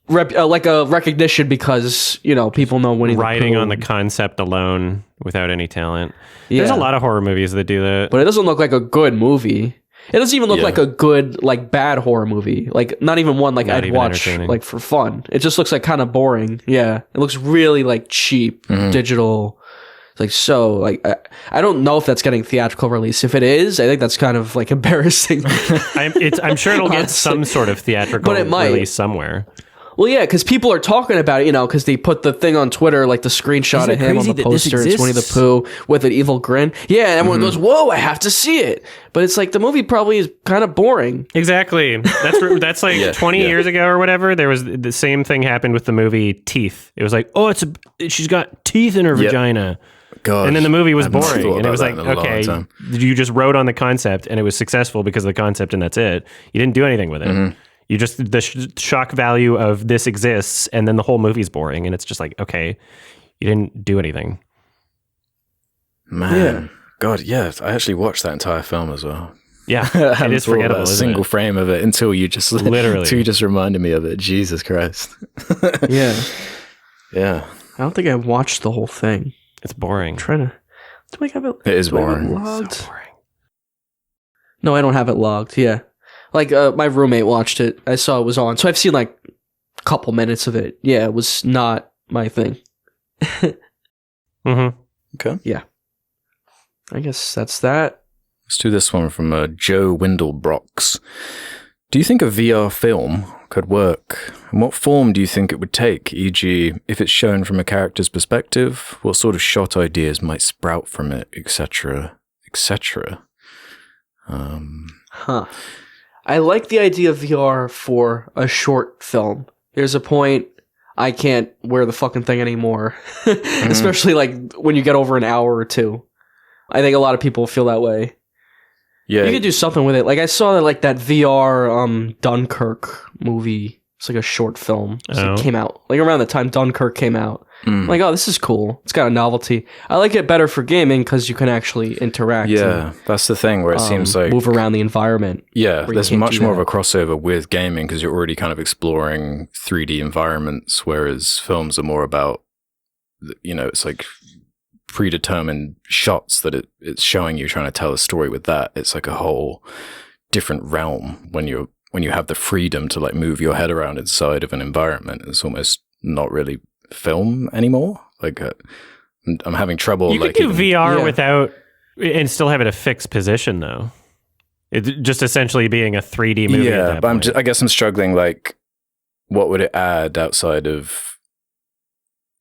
a recognition because, people know Winnie the Pooh. Riding on the concept alone without any talent. There's a lot of horror movies that do that. But it doesn't look like a good movie. It doesn't even look like a good, like, bad horror movie. Like, not even one like I'd watch, like, for fun. It just looks like kind of boring. Yeah. It looks really, like, cheap, digital. Like, so, like, I don't know if that's getting theatrical release. If it is, I think that's kind of, like, embarrassing. I'm sure it'll get some sort of theatrical release somewhere. Well, yeah, because people are talking about it, because they put the thing on Twitter, like the screenshot of him on the poster. It's Winnie the Pooh with an evil grin. Yeah, and everyone goes, whoa, I have to see it. But it's like, the movie probably is kind of boring. Exactly. That's like 20 years ago or whatever. There was the same thing happened with the movie Teeth. It was like, oh, she's got teeth in her vagina. God, and then the movie was boring. And it was like, okay, time. you just wrote on the concept and it was successful because of the concept and that's it. You didn't do anything with it. You just, the shock value of this exists, and then the whole movie's boring, and it's just like, okay, you didn't do anything. Man. Yeah. God, yeah. I actually watched that entire film as well. Yeah. It is forgettable, a single frame of it until you just reminded me of it. Jesus Christ. Yeah. Yeah. I don't think I watched the whole thing. It's boring. I'm trying to... Do I have it? It is boring. Logged? So boring. No, I don't have it logged. Yeah. Like, my roommate watched it. I saw it was on. So I've seen, like, a couple minutes of it. Yeah, it was not my thing. Okay. Yeah. I guess that's that. Let's do this one from Joe Windlebrox. Do you think a VR film could work? And what form do you think it would take? E.g., if it's shown from a character's perspective, what sort of shot ideas might sprout from it, etc., etc.? I like the idea of VR for a short film. There's a point I can't wear the fucking thing anymore. Especially like when you get over an hour or two. I think a lot of people feel that way. Yeah. You could do something with it. Like I saw that VR Dunkirk movie. It's like a short film. It came out like around the time Dunkirk came out. I'm like, oh, this is cool. It's got a novelty. I like it better for gaming because you can actually interact. Yeah, that's the thing where it seems like move around the environment. Yeah, there's much more of a crossover with gaming because you're already kind of exploring 3D environments, whereas films are more about, it's like predetermined shots that it's showing you, trying to tell a story with that. It's like a whole different realm when you have the freedom to like move your head around inside of an environment. It's almost not really film anymore. Like I'm having trouble. You could do VR without and still have it a fixed position though. It's just essentially being a 3D movie. Yeah, but I guess I'm struggling. Like, what would it add outside of?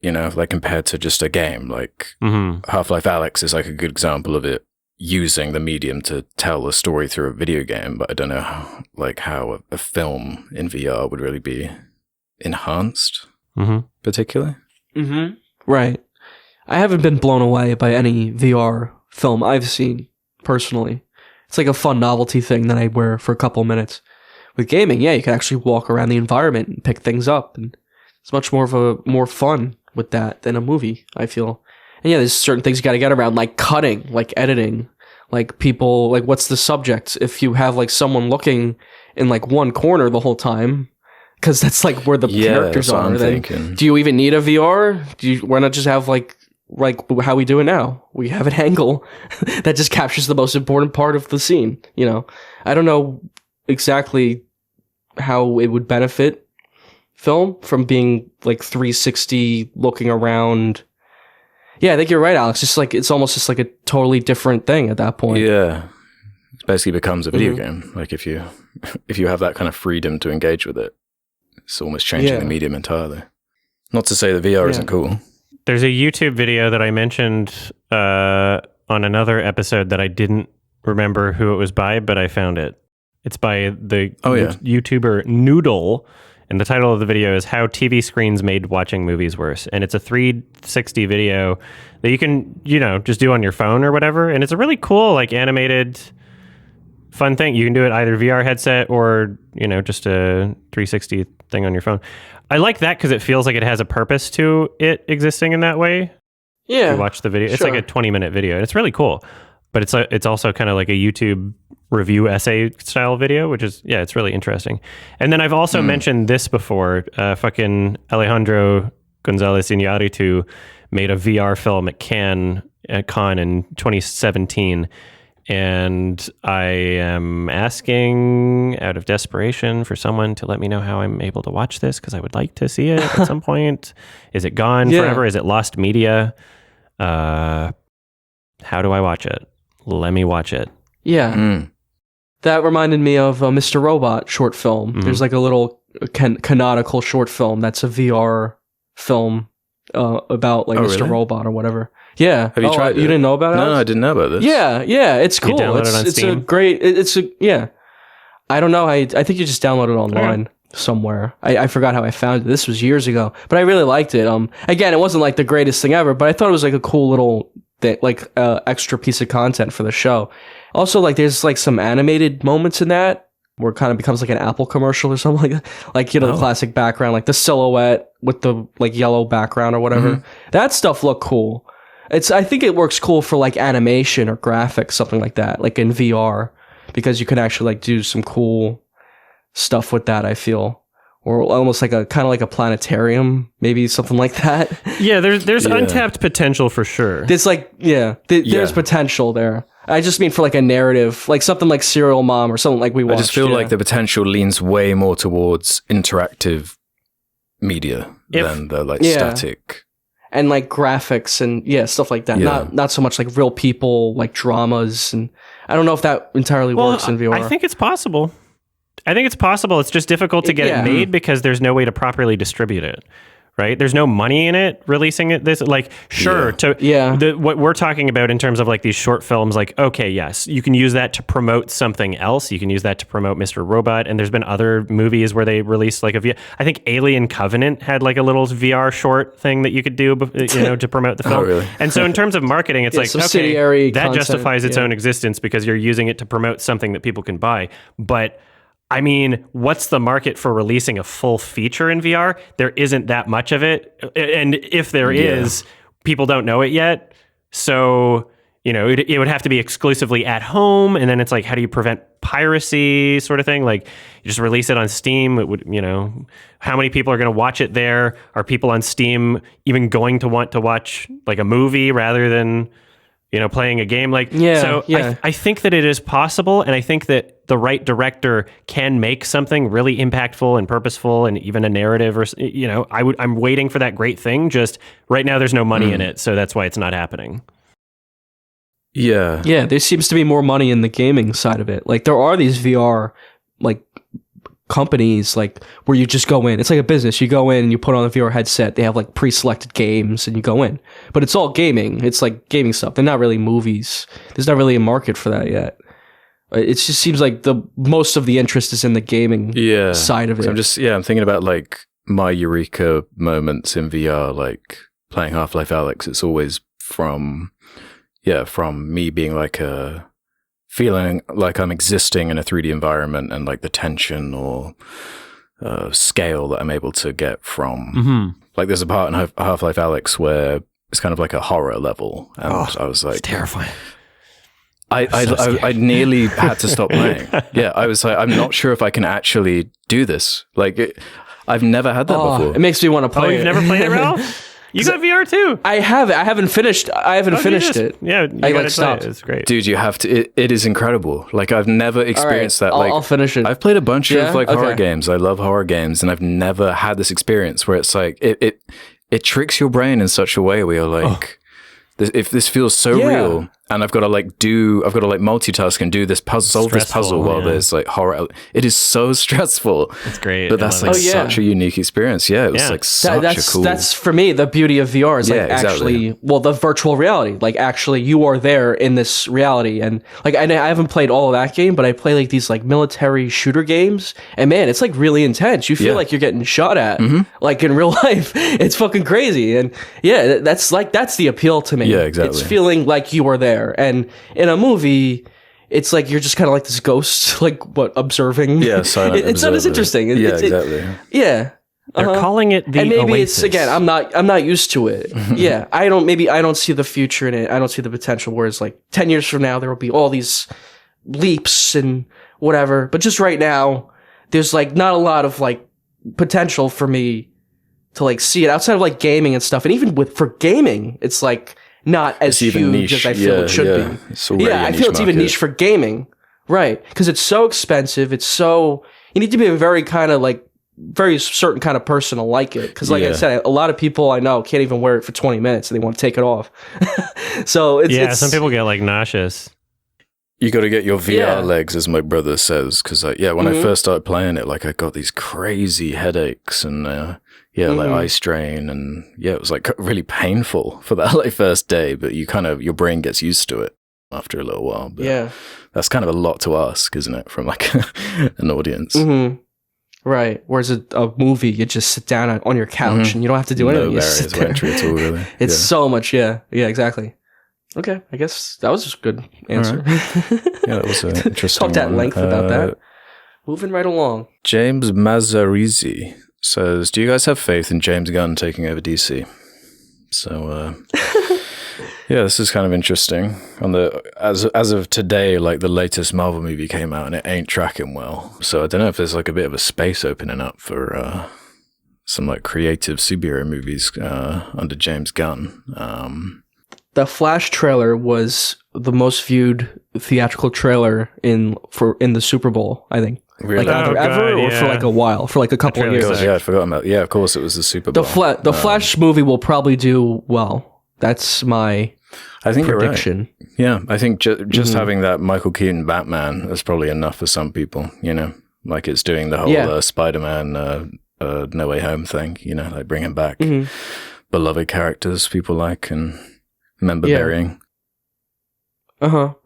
like compared to just a game. Like Half-Life Alyx is like a good example of it using the medium to tell a story through a video game, but I don't know how a film in VR would really be enhanced, particularly. Right. I haven't been blown away by any VR film I've seen, personally. It's like a fun novelty thing that I wear for a couple minutes. With gaming, yeah, you can actually walk around the environment and pick things up, and it's much more fun with that than a movie, I feel. And yeah, there's certain things you gotta get around, like cutting, like editing, like people, like what's the subject? If you have like someone looking in like one corner the whole time, because that's like where the characters are, then do you even need a VR? Why not just have like how we do it now? We have an angle that just captures the most important part of the scene, I don't know exactly how it would benefit film from being like 360 looking around. Yeah, I think you're right, Alex. It's almost just like a totally different thing at that point. Yeah, it basically becomes a video game. Like if you have that kind of freedom to engage with it, it's almost changing the medium entirely. Not to say that VR isn't cool. There's a YouTube video that I mentioned on another episode that I didn't remember who it was by, but I found it. It's by the YouTuber Noodle, and the title of the video is How TV Screens Made Watching Movies Worse. And it's a 360 video that you can, just do on your phone or whatever. And it's a really cool, like, animated, fun thing. You can do it either VR headset or, just a 360 thing on your phone. I like that because it feels like it has a purpose to it existing in that way. Yeah. If you watch the video. It's like a 20-minute video, and it's really cool. But it's also kind of like a YouTube review essay style video, which is, it's really interesting. And then I've also mentioned this before. Fucking Alejandro Gonzalez Iñárritu made a VR film at Cannes in 2017. And I am asking out of desperation for someone to let me know how I'm able to watch this, because I would like to see it at some point. Is it gone forever? Is it lost media? How do I watch it? Let me watch it. Yeah. That reminded me of a Mr. Robot short film. There's like a little canonical short film that's a VR film about like Mr. Really? Robot or whatever. Yeah. Have you tried it? You didn't know about it? No, I didn't know about this. Yeah, it's cool. It's Steam? a great, I don't know. I think you just download it online somewhere. I forgot how I found it. This was years ago, but I really liked it. Again, it wasn't like the greatest thing ever, but I thought it was like a cool little extra piece of content for the show. Also, like there's like some animated moments in that where it kind of becomes like an Apple commercial or something like that. Like, the classic background, like the silhouette with the like yellow background or whatever. That stuff looked cool. I think it works cool for like animation or graphics, something like that, like in VR, because you can actually like do some cool stuff with that, I feel. Or almost like a kind of like a planetarium, maybe something like that. Yeah, there's untapped potential for sure. There's there's potential there. I just mean for like a narrative, like something like Serial Mom or something like we watched. I just feel like the potential leans way more towards interactive media than the like static. And like graphics and stuff like that. Not so much like real people, like dramas. And I don't know if that entirely works in VR. I think it's possible. It's just difficult to get it made because there's no way to properly distribute it, right? There's no money in it releasing it. What we're talking about in terms of like these short films, like, okay, yes, you can use that to promote something else. You can use that to promote Mr. Robot. And there's been other movies where they released like I think Alien Covenant had like a little VR short thing that you could do, to promote the film. Oh, really? And so in terms of marketing, it's like, subsidiary that content, justifies its own existence because you're using it to promote something that people can buy. But I mean, what's the market for releasing a full feature in VR? There isn't that much of it. And if there is, people don't know it yet. So, it would have to be exclusively at home. And then it's like, how do you prevent piracy sort of thing? Like, you just release it on Steam. It would, how many people are going to watch it there? Are people on Steam even going to want to watch like a movie rather than, playing a game? I think that it is possible. And I think that the right director can make something really impactful and purposeful and even a narrative or, I'm waiting for that great thing. Just right now, there's no money in it. So that's why it's not happening. Yeah. Yeah. There seems to be more money in the gaming side of it. Like there are these VR, like companies like where you just go in. It's like a business. You go in and you put on a VR headset. They have like pre-selected games and you go in. But it's all gaming. It's like gaming stuff. They're not really movies. There's not really a market for that yet. It just seems like the most of the interest is in the gaming side of it. I'm thinking about like my eureka moments in VR, like playing Half-Life Alyx. It's always from me being like feeling like I'm existing in a 3D environment and like the tension or scale that I'm able to get from. Like there's a part in Half-Life Alyx where it's kind of like a horror level, and I was like, it's terrifying. I nearly had to stop playing. Yeah, I was like, I'm not sure if I can actually do this. Like, I've never had that before. It makes me want to play. Oh, you've never played it, Ralph? You got VR too. I haven't finished it. Yeah, you gotta stopped. It's great, dude. You have to. It is incredible. Like I've never experienced that. Like I'll finish it. I've played a bunch of like horror games. I love horror games, and I've never had this experience where it's like it tricks your brain in such a way where you're like, if this feels so real. And I've got to multitask and do this puzzle, solve this puzzle while there's like horror. It is so stressful. It's great. But that's like such a unique experience. Yeah, it was like such a cool. That's for me the beauty of VR is like actually, the virtual reality. Like actually, you are there in this reality, and like I haven't played all of that game, but I play like these like military shooter games, and man, it's like really intense. You feel like you're getting shot at, like in real life. It's fucking crazy, and that's the appeal to me. Yeah, exactly. It's feeling like you are there. And in a movie, it's like you're just kind of like this ghost, like observing. Yeah, silent it's not as interesting. Exactly. Yeah, they're calling it the. And maybe Oasis. it's again, I'm not used to it. Yeah, I don't see the future in it. I don't see the potential. Whereas like 10 years from now, there will be all these leaps and whatever. But just right now, there's like not a lot of like potential for me to like see it outside of like gaming and stuff. And even for gaming, it's like not as huge as I feel it should be. I feel it's even niche for gaming. Right. Because it's so expensive. You need to be a very kind of like, very certain kind of person to like it. Because like I said, a lot of people I know can't even wear it for 20 minutes and they want to take it off. So it's some people get like nauseous. You got to get your VR legs, as my brother says. Because like, when I first started playing it, like I got these crazy headaches and like eye strain, and it was like really painful for that like first day, but your brain gets used to it after a little while. But that's kind of a lot to ask, isn't it, from like an audience? Right. Whereas a movie, you just sit down on your couch and you don't have to do anything. No barriers to entry at all, really. It's so much, yeah, exactly. Okay, I guess that was a good answer. Right. Yeah, that was an interesting Talked at length about that. Moving right along. James Mazarizi says, do you guys have faith in James Gunn taking over DC? So, this is kind of interesting. As of today, like the latest Marvel movie came out and it ain't tracking well. So I don't know if there's like a bit of a space opening up for some like creative superhero movies under James Gunn. The Flash trailer was the most viewed theatrical trailer in the Super Bowl, I think. Really? Like either ever or for like a while, for like a couple of years. Yeah, I'd forgotten about. Yeah, of course it was the Super Bowl. The Flash movie will probably do well. That's my prediction. You're right. Yeah, I think just having that Michael Keaton Batman is probably enough for some people. You know, like it's doing the whole Spider-Man No Way Home thing. You know, like bringing back beloved characters people like and remember burying.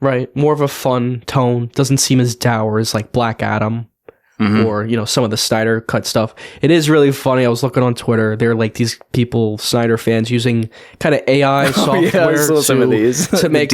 Right. More of a fun tone. Doesn't seem as dour as like Black Adam or, some of the Snyder cut stuff. It is really funny. I was looking on Twitter. There are like these people, Snyder fans, using kind of AI software to make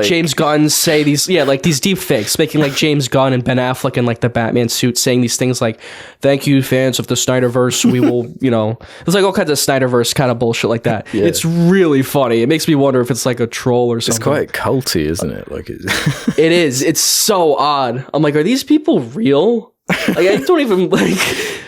James Gunn say these, like these deep fakes, making like James Gunn and Ben Affleck in like the Batman suit saying these things like, thank you fans of the Snyderverse. We will, there's like all kinds of Snyderverse kind of bullshit like that. Yeah. It's really funny. It makes me wonder if it's like a troll or something. It's quite culty, isn't it? Like it is. It's so odd. I'm like, are these people real? Like I don't even like.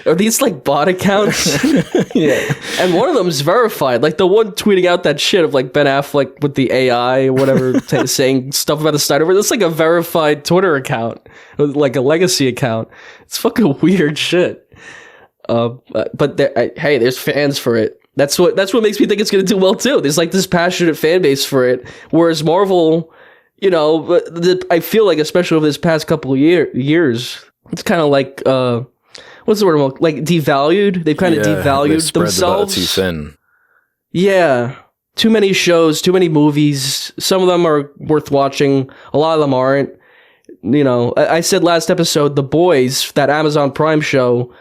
Are these like bot accounts? And one of them is verified. Like the one tweeting out that shit of like Ben Affleck with the AI or whatever, saying stuff about the Snyderverse. It's like a verified Twitter account, like a legacy account. It's fucking weird shit. But there's fans for it. That's what makes me think it's gonna do well too. There's like this passionate fan base for it. Whereas Marvel, I feel like especially over this past couple of years. It's kind of like what's the word? Like devalued. They've kind of devalued spread themselves. The butter too thin. Yeah. Too many shows, too many movies. Some of them are worth watching. A lot of them aren't. You know, I said last episode, The Boys, that Amazon Prime show,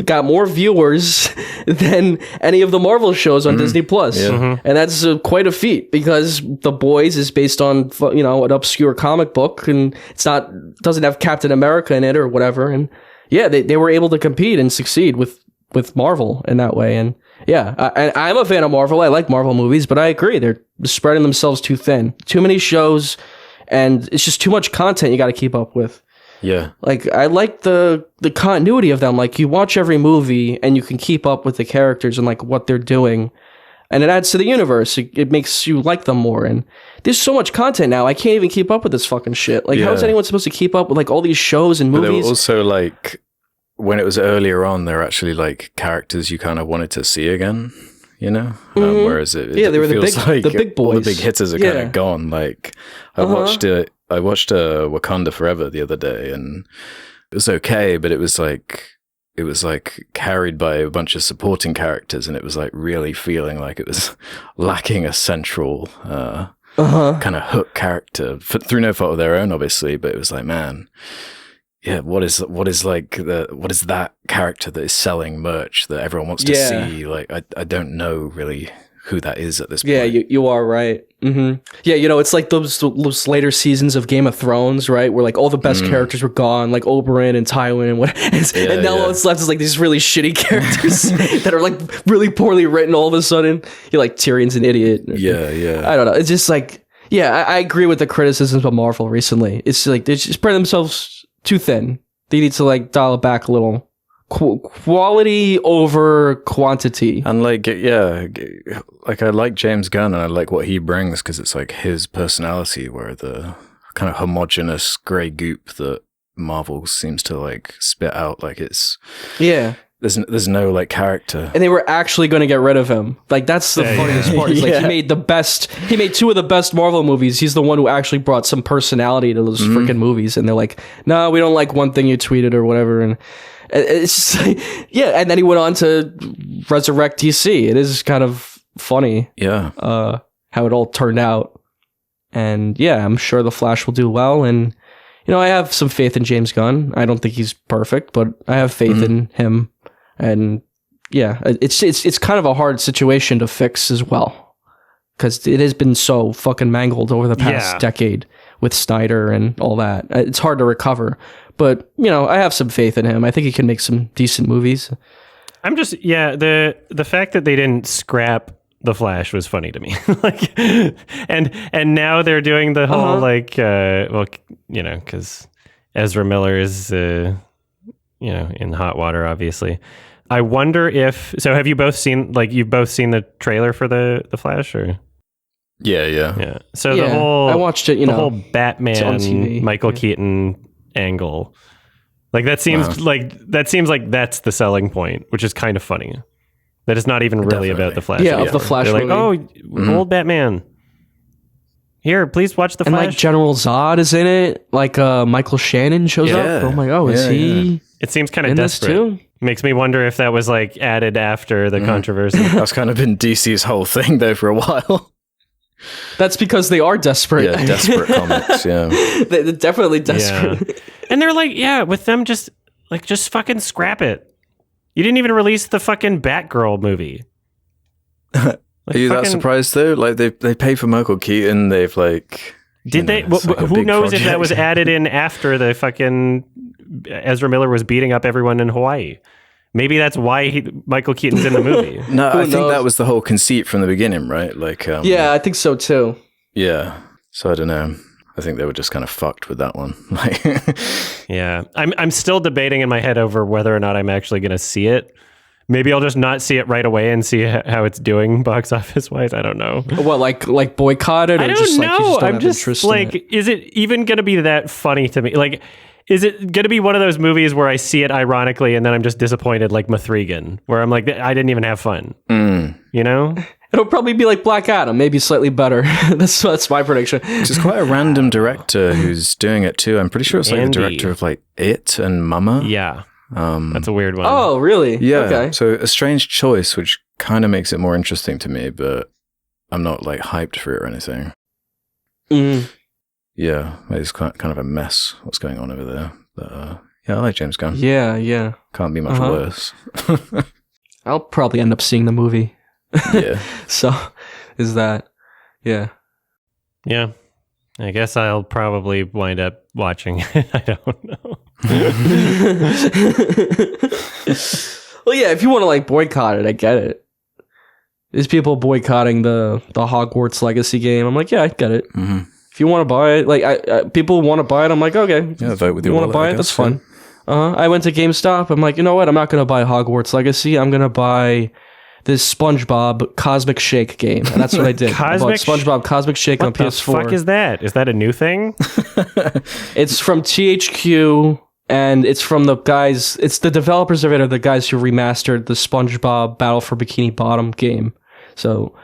got more viewers than any of the Marvel shows on Disney Plus. Yeah. And that's quite a feat because The Boys is based on, you know, an obscure comic book and doesn't have Captain America in it or whatever. And yeah, they were able to compete and succeed with Marvel in that way. And yeah, I'm a fan of Marvel. I like Marvel movies, but I agree. They're spreading themselves too thin. Too many shows, and it's just too much content you got to keep up with. Yeah. Like, I like the continuity of them. Like, you watch every movie, and you can keep up with the characters and, like, what they're doing. And it adds to the universe. It makes you like them more. And there's so much content now. I can't even keep up with this fucking shit. Like, how is anyone supposed to keep up with, like, all these shows and movies? But they were also, like, when it was earlier on, they're actually, like, characters you kind of wanted to see again. You know, whereas it they were feels like the big boys. All the big hitters are kind of gone. Like I watched Wakanda Forever the other day, and it was okay, but it was like carried by a bunch of supporting characters, and it was like really feeling like it was lacking a central kind of hook character through no fault of their own, obviously. But it was like, man. Yeah, what is that character that is selling merch that everyone wants to see? Like, I don't know really who that is at this point. Yeah, you are right. Mm-hmm. Yeah, you know, it's like those later seasons of Game of Thrones, right? Where like all the best characters were gone, like Oberyn and Tywin and what, and now all that's left is like these really shitty characters that are like really poorly written. All of a sudden, you're like Tyrion's an idiot. Yeah. I don't know. It's just like, yeah, I agree with the criticisms of Marvel recently. It's like they just spread themselves too thin. They need to like dial it back a little. Quality over quantity. And like, like I like James Gunn and I like what he brings because it's like his personality, where the kind of homogenous grey goop that Marvel seems to like spit out, like it's there's no like character. And they were actually going to get rid of him. Like that's the funniest part. It's like he made two of the best Marvel movies. He's the one who actually brought some personality to those freaking movies. And they're like, no, we don't like one thing you tweeted or whatever. And it's just like, and then he went on to resurrect DC. It is kind of funny. Yeah. How it all turned out. And yeah, I'm sure The Flash will do well. And you know, I have some faith in James Gunn. I don't think he's perfect, but I have faith in him. And yeah, it's kind of a hard situation to fix as well, because it has been so fucking mangled over the past decade with Snyder and all that. It's hard to recover, but you know, I have some faith in him. I think he can make some decent movies. I'm just the fact that they didn't scrap The Flash was funny to me. Like, and now they're doing the whole like, well, you know, because Ezra Miller is you know, in hot water, obviously. I wonder if have you both seen you've both seen the trailer for the Flash or? Yeah. So the whole I watched it. The whole Batman Michael Keaton angle, like that seems like that's the selling point, which is kind of funny. That it's not even really about the Flash. Yeah, of the Flash. They're like, old Batman. Here, please watch the Flash. And like General Zod is in it. Like Michael Shannon shows up. Oh my god, is he? Yeah. It seems kind of desperate. Too? Makes me wonder if that was like added after the controversy. That's kind of been DC's whole thing though for a while. That's because they are desperate. Yeah, desperate comics. Yeah, they're definitely desperate. Yeah. And they're like, with them just fucking scrap it. You didn't even release the fucking Batgirl movie. Are you that surprised though? Like they pay for Michael Keaton. They've like. Did they? Who knows if that was added in after the fucking Ezra Miller was beating up everyone in Hawaii? Maybe that's why Michael Keaton's in the movie. No, I think that was the whole conceit from the beginning, right? Like, yeah, I think so too. Yeah, so I don't know. I think they were just kind of fucked with that one. Yeah, I'm still debating in my head over whether or not I'm actually going to see it. Maybe I'll just not see it right away and see how it's doing box office wise. I don't know. What, like boycott it? Or I don't just, know. Like, you just don't I'm just like, is it even going to be that funny to me? Like, is it going to be one of those movies where I see it ironically and then I'm just disappointed, like M3GAN, where I'm like, I didn't even have fun. You know? It'll probably be like Black Adam, maybe slightly better. That's my prediction. Which is quite a random director who's doing it too. I'm pretty sure it's like the director of like It and Mama. Yeah. That's a weird one. Oh, really? Yeah. Okay. So a strange choice, which kind of makes it more interesting to me, but I'm not like hyped for it or anything. Yeah, it's kind of a mess what's going on over there. But yeah, I like James Gunn. Yeah. Can't be much worse. I'll probably end up seeing the movie. Yeah. So, is that? Yeah. Yeah. I guess I'll probably wind up watching it. I don't know. Well, yeah, if you want to like boycott it, I get it. There's people boycotting the Hogwarts Legacy game. I'm like, yeah, I get it. Mm-hmm. If you want to buy it, like people want to buy it, I'm like, okay. Yeah, vote with you your want to wallet, buy it? That's fine. I went to GameStop. I'm like, you know what? I'm not going to buy Hogwarts Legacy. I'm going to buy this SpongeBob Cosmic Shake game. And that's what I did. I bought SpongeBob Cosmic Shake on PS4. What the fuck is that? Is that a new thing? It's from THQ, and it's from the guys. It's the developers of it are the guys who remastered the SpongeBob Battle for Bikini Bottom game. So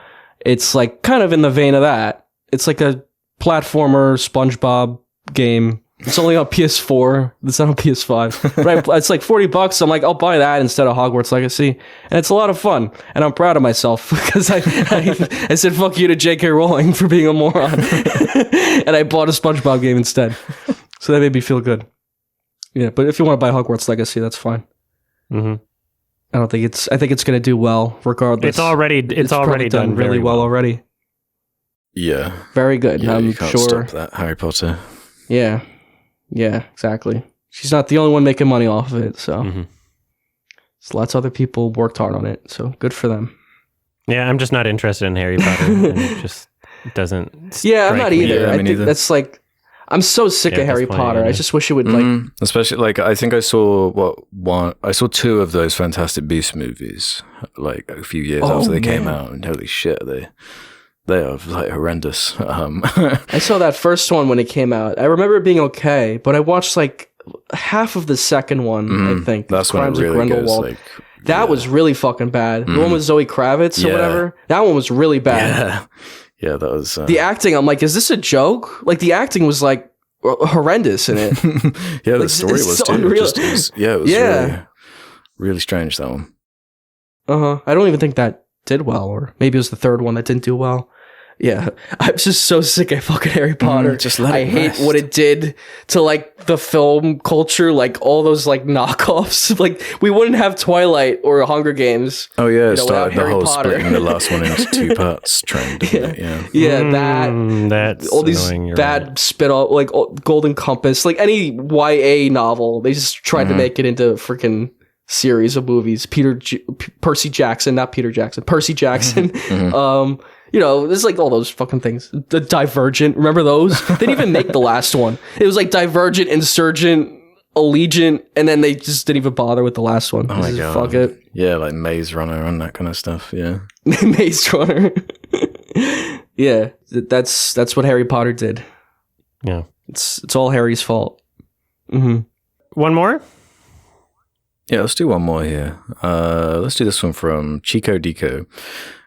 it's like kind of in the vein of that. It's like a platformer SpongeBob game. It's only on PS4. It's not on PS5. But it's like $40. I'm like, I'll buy that instead of Hogwarts Legacy. And it's a lot of fun. And I'm proud of myself because I said fuck you to J.K. Rowling for being a moron. And I bought a SpongeBob game instead. So that made me feel good. Yeah, but if you want to buy Hogwarts Legacy, that's fine. Mm-hmm. I think it's going to do well regardless. It's already done really well already. Yeah. Very good. Yeah, I'm you can't sure. stop that, Harry Potter. Yeah, exactly. She's not the only one making money off of it, so. So lots of other people worked hard on it, so good for them. Yeah, I'm just not interested in Harry Potter. And it just doesn't. Yeah, I'm not either. Yeah, I think that's like, I'm so sick of Harry Potter. I just wish it would like. Especially like I think I saw I saw 2 of those Fantastic Beasts movies like a few years after they came out, and holy shit, they are like horrendous. I saw that first one when it came out. I remember it being okay, but I watched like half of the second one. I think that's when it really goes. Like, that was really fucking bad. The one with Zoe Kravitz or whatever. That one was really bad. Yeah, that was the acting. I'm like, is this a joke? Like the acting was like horrendous in it. Yeah, the like, story was too. Unreal. It was really, really strange, that one. I don't even think that did well, or maybe it was the third one that didn't do well. Yeah, I'm just so sick of fucking Harry Potter. Just let it hate what it did to like the film culture, like all those like knockoffs. Like we wouldn't have Twilight or Hunger Games. Oh yeah, it started the Harry whole Potter. splitting the last one into 2 parts trend. That's all these bad spit off, like Golden Compass, like any YA novel. They just tried to make it into freaking series of movies. Percy Jackson. There's like all those fucking things. The Divergent, remember those? They didn't even make the last one. It was like Divergent, Insurgent, Allegiant, and then they just didn't even bother with the last one. Oh my god. Fuck it. Yeah, like Maze Runner and that kind of stuff, yeah. Maze Runner. Yeah, that's what Harry Potter did. Yeah. It's all Harry's fault. Mm-hmm. One more? Yeah, let's do one more here. Let's do this one from Chico Dico.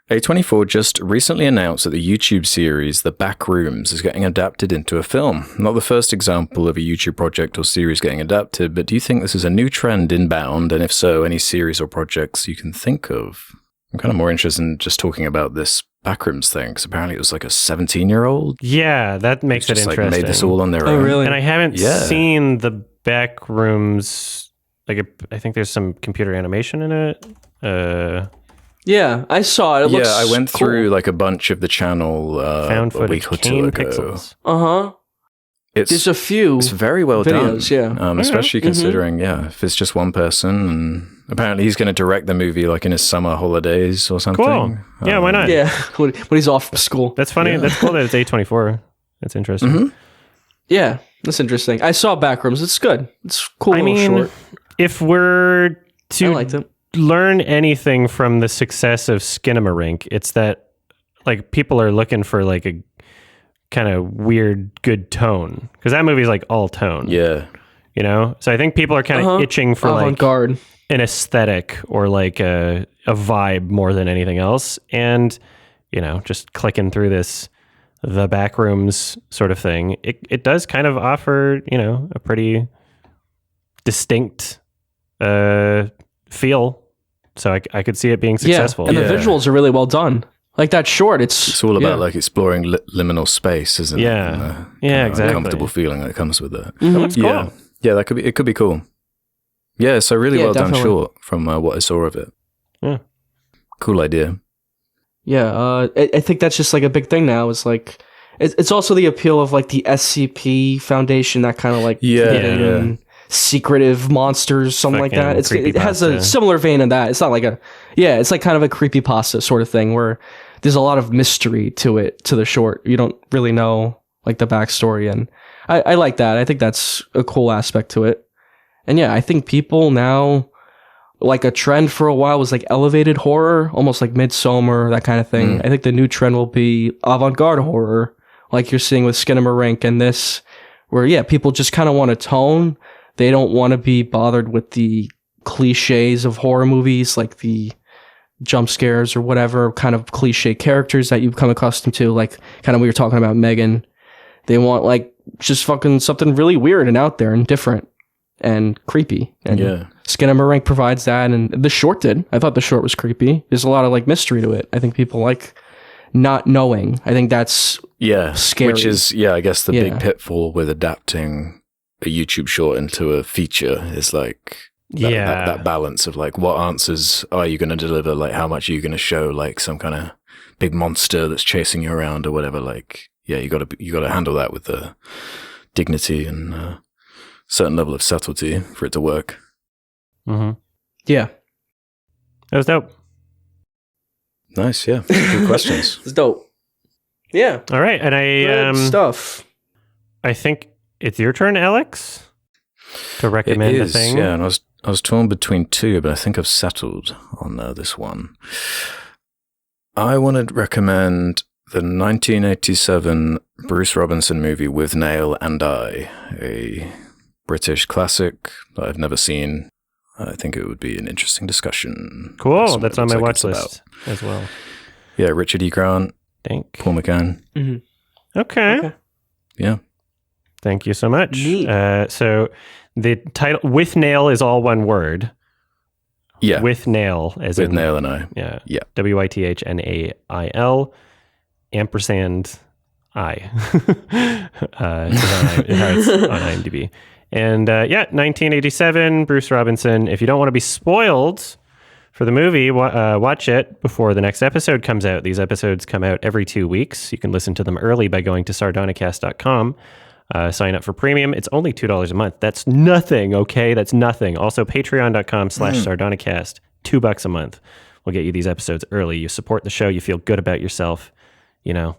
A24 just recently announced that the YouTube series The Back Rooms is getting adapted into a film. Not the first example of a YouTube project or series getting adapted, but do you think this is a new trend inbound? And if so, any series or projects you can think of? I'm kind of more interested in just talking about this Backrooms thing, because apparently it was like a 17-year-old. Yeah, that makes it interesting. Like made this all on their own. Really? And I haven't seen the Backrooms. Like, I think there's some computer animation in it. Yeah, I saw it. It looks I went cool. through like a bunch of the channel Found a week or 2 ago. Pixels. There's a few. It's very well videos, done. Especially considering, if it's just one person, and apparently he's going to direct the movie like in his summer holidays or something. Cool. Yeah, why not? Yeah, when he's off from school. That's funny. That's cool that it's A24. That's interesting. Yeah, that's interesting. I saw Backrooms. It's good. It's cool. I mean, short. If we're to I liked it. Learn anything from the success of Skinamarink, it's that like people are looking for like a kind of weird good tone, because that movie is like all tone. Yeah, so I think people are kind of itching for avant-garde, like an aesthetic or like a vibe more than anything else. And just clicking through this The Backrooms sort of thing, it does kind of offer a pretty distinct feel. So I could see it being successful. Yeah, and the visuals are really well done. Like that short, it's all about like exploring liminal space, isn't it? Yeah, yeah, exactly. Comfortable feeling that comes with that. That looks cool. Yeah, it could be cool. Yeah, so really well done short from what I saw of it. Yeah, cool idea. Yeah, I think that's just like a big thing now. Is like it's also the appeal of like the SCP Foundation, that kind of like secretive monsters, something like that. It has a similar vein in that. It's not like it's like kind of a creepypasta sort of thing where there's a lot of mystery to it, to the short. You don't really know like the backstory, and I like that. I think that's a cool aspect to it. And yeah, I think people now, like a trend for a while was like elevated horror, almost like Midsommar, that kind of thing. I think the new trend will be avant-garde horror, like you're seeing with Skinamarink and this, where people just kind of want a tone. They don't want to be bothered with the cliches of horror movies, like the jump scares or whatever kind of cliche characters that you've come accustomed to, like kind of we were talking about M3GAN. They want like just fucking something really weird and out there and different and creepy. And Skinamarink provides that, and the short did. I thought the short was creepy. There's a lot of like mystery to it. I think people like not knowing. I think that's scary. Which is I guess the big pitfall with adapting a YouTube short into a feature is like that balance of like, what answers are you going to deliver? Like, how much are you going to show like some kind of big monster that's chasing you around or whatever? Like, you got to handle that with the dignity and certain level of subtlety for it to work. Mm-hmm. Yeah, that was dope. Nice, yeah. Good questions. It's dope. Yeah. All right, and stuff. I think it's your turn, Alex, to recommend a thing. Yeah, and I was torn between two, but I think I've settled on this one. I want to recommend the 1987 Bruce Robinson movie With Nail and I, a British classic that I've never seen. I think it would be an interesting discussion. Cool, that's on my watch list as well. Yeah, Richard E. Grant, Paul McGann. Mm-hmm. Okay. Yeah. Thank you so much. Neat. So the title, With Nail, is all one word. Yeah. With Nail, as With in Nail and I. Yeah. Yeah. WITHNAIL ampersand I. It's on IMDb. And 1987, Bruce Robinson. If you don't want to be spoiled for the movie, watch it before the next episode comes out. These episodes come out every 2 weeks. You can listen to them early by going to sardonicast.com. Sign up for premium. It's only $2 a month. That's nothing, okay? That's nothing. Also, patreon.com/sardonicast. $2 a month. We'll get you these episodes early. You support the show. You feel good about yourself. You know,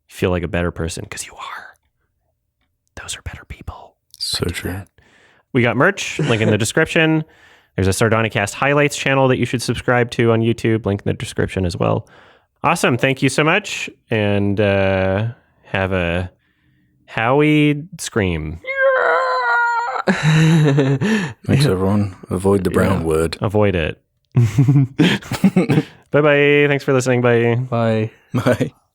you feel like a better person because you are. Those are better people. So true. We got merch, link in the description. There's a Sardonicast highlights channel that you should subscribe to on YouTube, link in the description as well. Awesome. Thank you so much. And have a Howie scream. Thanks, everyone. Avoid the brown word. Avoid it. Bye-bye. Thanks for listening. Bye. Bye. Bye.